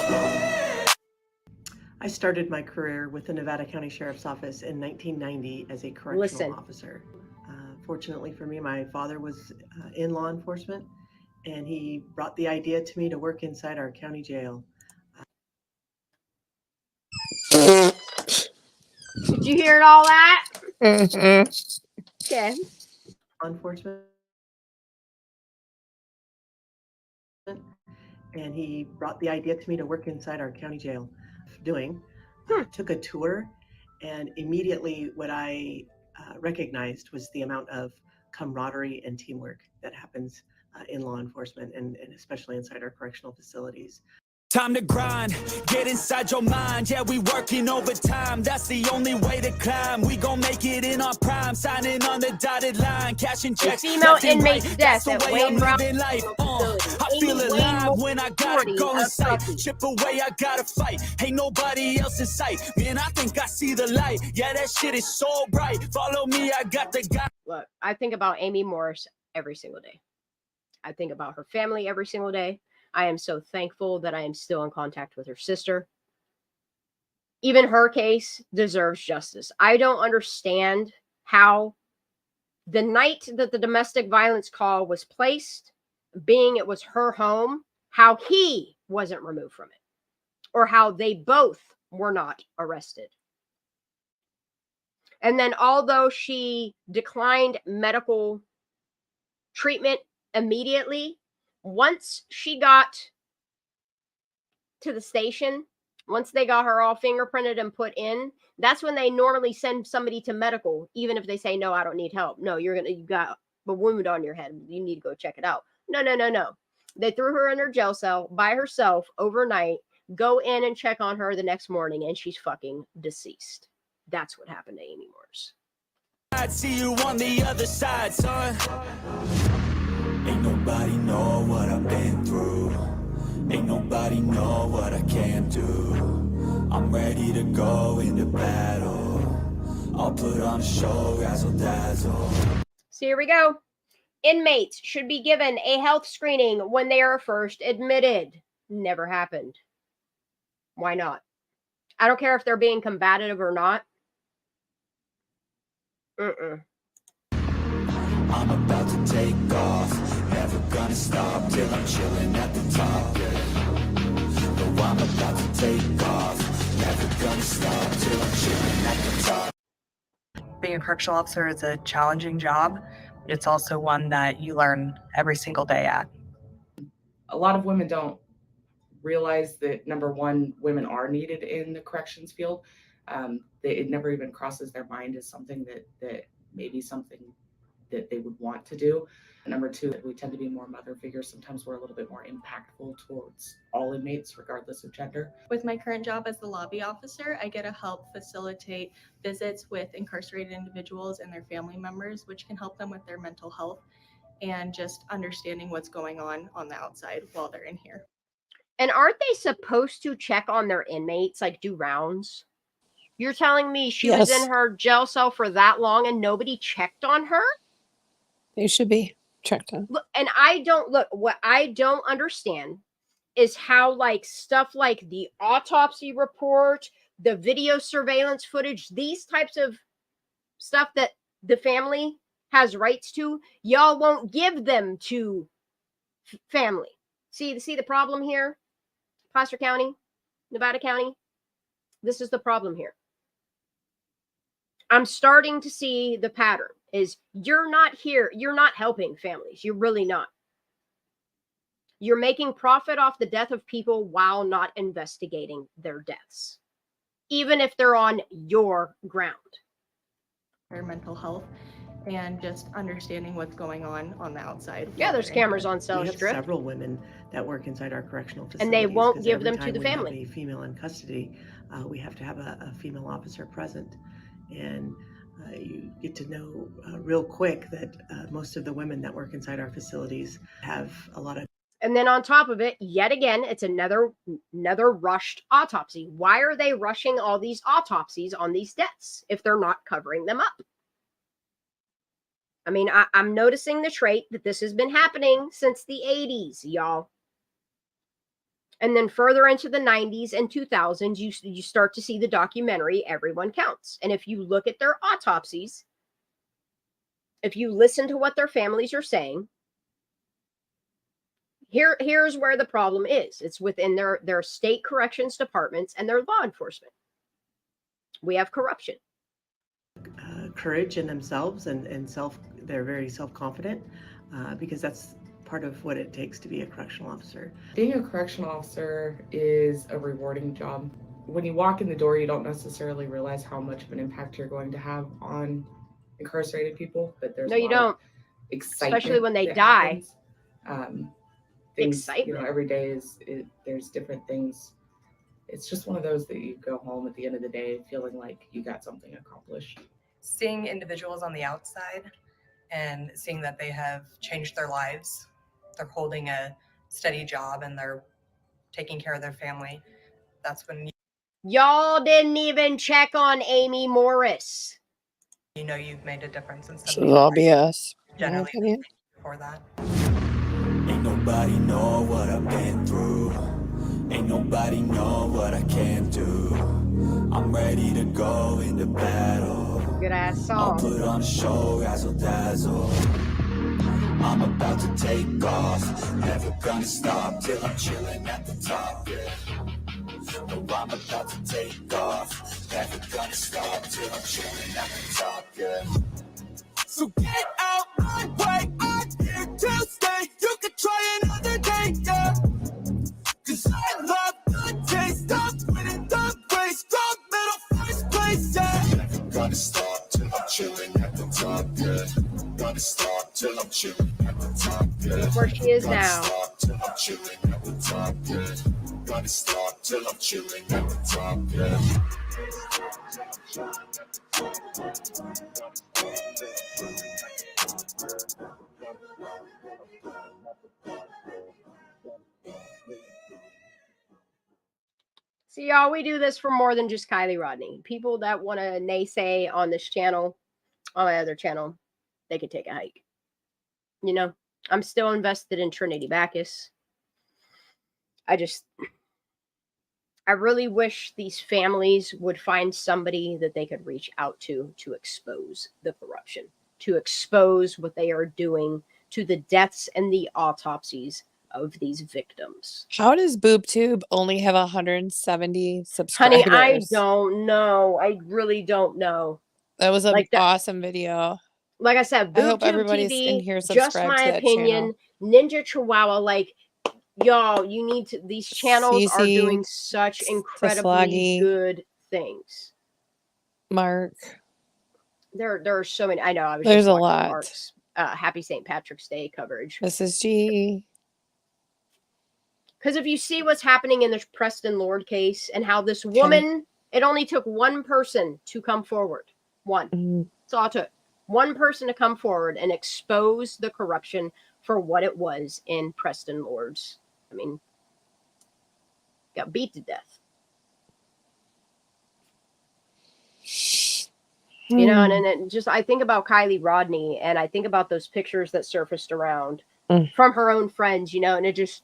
I started my career with the Nevada County Sheriff's Office in 1990 as a correctional officer. Fortunately for me, my father was in law enforcement, and he brought the idea to me to work inside our county jail. Did you hear all that? Okay. Law enforcement. And he brought the idea to me to work inside our county jail. Took a tour, and immediately what I recognized was the amount of camaraderie and teamwork that happens in law enforcement, and especially inside our correctional facilities. Time to grind, get inside your mind. Yeah, we working overtime. That's the only way to climb. We gon' make it in our prime. Signing on the dotted line, cashing checks. Female inmate's death That's the at way I'm Wayne Brown living life. I feel alive when I got a goal in sight. Chip away, I gotta fight. Ain't nobody else in sight. Man, I think I see the light. Yeah, that shit is so bright. Follow me, I got the guy. Look, I think about Amy Morris every single day. I think about her family every single day. I am so thankful that I am still in contact with her sister. Even her case deserves justice. I don't understand how the night that the domestic violence call was placed, being it was her home, how he wasn't removed from it, or how they both were not arrested. And then although she declined medical treatment immediately, once she got to the station, once they got her all fingerprinted and put in, that's when they normally send somebody to medical, even if they say, no, I don't need help. No, you got a wound on your head. You need to go check it out. No. They threw her in her jail cell by herself overnight, go in and check on her the next morning, and she's fucking deceased. That's what happened to Amy Morris. I'd see you on the other side, son. Ain't nobody know what I've been through. Ain't nobody know what I can do. I'm ready to go into battle. I'll put on a show, razzle dazzle. So here we go. Inmates should be given a health screening when they are first admitted. Never happened. Why not? I don't care if they're being combative or not. I'm about to take off. Never gonna stop till I'm chilling at the top. No, I'm about to take off. Never gonna stop till I'm chilling at the top. Being a correctional officer is a challenging job. It's also one that you learn every single day at. A lot of women don't realize that, number one, women are needed in the corrections field. It never even crosses their mind as something that maybe something that they would want to do. And number two, we tend to be more mother figures. Sometimes we're a little bit more impactful towards all inmates, regardless of gender. With my current job as the lobby officer, I get to help facilitate visits with incarcerated individuals and their family members, which can help them with their mental health and just understanding what's going on the outside while they're in here. And aren't they supposed to check on their inmates, like do rounds? You're telling me she was in her jail cell for that long and nobody checked on her? They should be checked on. Look, and what I don't understand is how, like, stuff like the autopsy report, the video surveillance footage, these types of stuff that the family has rights to, y'all won't give them to family. See the problem here? Placer County, Nevada County. This is the problem here. I'm starting to see the pattern is you're not here. You're not helping families. You're really not. You're making profit off the death of people while not investigating their deaths, even if they're on your ground. Their mental health and just understanding what's going on the outside. Yeah, there's cameras on We Sellers have Drift. several women that work inside our correctional facilities. And they won't 'cause give every them to time the we have family. a female in custody, we have to have a female officer present. And you get to know real quick that most of the women that work inside our facilities have a lot of. And then on top of it, yet again, it's another rushed autopsy. Why are they rushing all these autopsies on these deaths if they're not covering them up? I mean, I'm noticing the trait that this has been happening since the 80s, y'all. And then further into the 90s and 2000s, you start to see the documentary Everyone Counts. And if you look at their autopsies, if you listen to what their families are saying, here's where the problem is. It's within their state corrections departments and their law enforcement. We have corruption. Courage in themselves and they're very self-confident because that's part of what it takes to be a correctional officer. Being a correctional officer is a rewarding job. When you walk in the door, you don't necessarily realize how much of an impact you're going to have on incarcerated people, but there's no, you don't. Excitement, especially when they die. Things, Excitement. Every day there's different things. It's just one of those that you go home at the end of the day feeling like you got something accomplished. Seeing individuals on the outside and seeing that they have changed their lives, they're holding a steady job and they're taking care of their family. That's when y'all didn't even check on Amy Morris. you know you've made a difference in This is all BS. generally for that. Ain't nobody know what I've been through. Ain't nobody know what I can do. I'm ready to go into battle. Good ass I'll song. put on a show, razzle dazzle. I'm about to take off. Never gonna stop till I'm chilling at the top, yeah. No, I'm about to take off. Never gonna stop till I'm chilling at the top, yeah. So get out my way, I'm here to stay. You can try another day, yeah. Cause I love the taste of winning the race. Gold medal, first place, yeah. Never gonna stop till I'm chilling at the top, yeah. Gonna stop till I'm chilling at the top, yeah. Where she is Gonna now. stop till I'm chilling at the top, yeah. Gonna stop till I'm chilling at the top, yeah. See, y'all, we do this for more than just Kiely Rodni. People that want to naysay on this channel, on my other channel, they could take a hike. You know, I'm still invested in Trinity Bacchus. I really wish these families would find somebody that they could reach out to expose the corruption, to expose what they are doing to the deaths and the autopsies of these victims. How does BoobTube only have 170 subscribers? Honey, I don't know. I really don't know. That was an Like that- awesome video. Like I said, I hope BoobTube everybody's TV, in here just subscribed my to that opinion, Ninja Chihuahua, like, y'all, you need to, these channels are Cece, doing such incredibly Taslagi, good things. Mark. There are so many. I know. I was There's just a watching lot. Mark's Happy St. Patrick's Day coverage. Mrs. G. Because if you see what's happening in the Preston Lord case and how this woman, it only took one person to come forward. One. That's all it took. One person to come forward and expose the corruption for what it was in Preston Lord's. I mean, got beat to death. You know, and it just, I think about Kiely Rodni and I think about those pictures that surfaced around from her own friends, you know, and it just,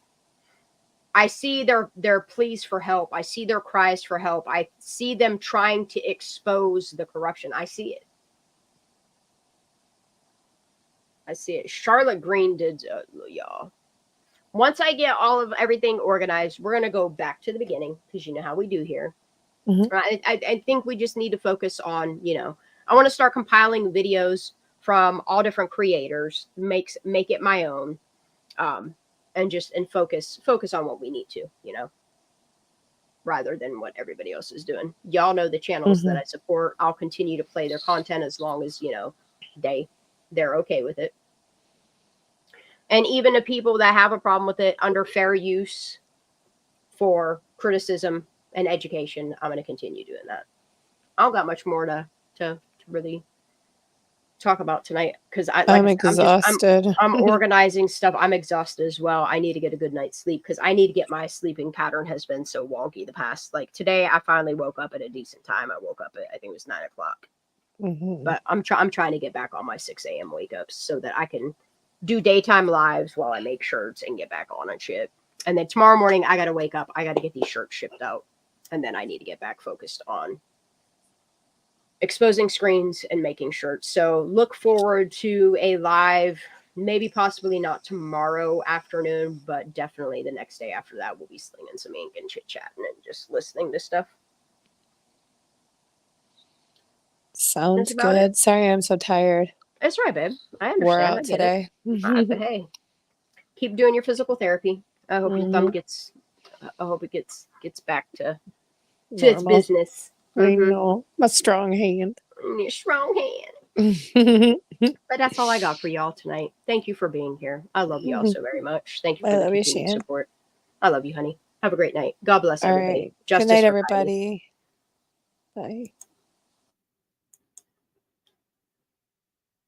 I see their pleas for help. I see their cries for help. I see them trying to expose the corruption. I see it. I see it. Charlotte Green did, y'all. Once I get all of everything organized, we're going to go back to the beginning because you know how we do here. I think we just need to focus on, you know, I want to start compiling videos from all different creators, make it my own, and focus on what we need to, rather than what everybody else is doing. Y'all know the channels that I support. I'll continue to play their content as long as, they're okay with it. And even the people that have a problem with it, under fair use for criticism and education, I'm going to continue doing that. I don't got much more to really talk about tonight, because I'm exhausted. I'm organizing stuff. I'm exhausted as well. I need to get a good night's sleep, because I need to get my sleeping pattern has been so wonky the past. Like today, I finally woke up at a decent time. I woke up at, I think it was 9 o'clock. But I'm trying to get back on my 6 a.m. wake ups so that I can do daytime lives while I make shirts and get back on and shit. And then tomorrow morning, I got to wake up. I got to get these shirts shipped out. And then I need to get back focused on exposing screens and making shirts. So look forward to a live, maybe possibly not tomorrow afternoon, but definitely the next day after that. We'll be slinging some ink and chit-chatting and just listening to stuff. Sounds good. Sorry, I'm so tired. That's right, babe. I understand. We're out today. But hey, keep doing your physical therapy. I hope your thumb gets. I hope it gets back to its business. I know, my strong hand. Your strong hand. But that's all I got for y'all tonight. Thank you for being here. I love y'all so very much. Thank you for the continued support. I love you, honey. Have a great night. God bless everybody. Right. Good night, everybody. Bye.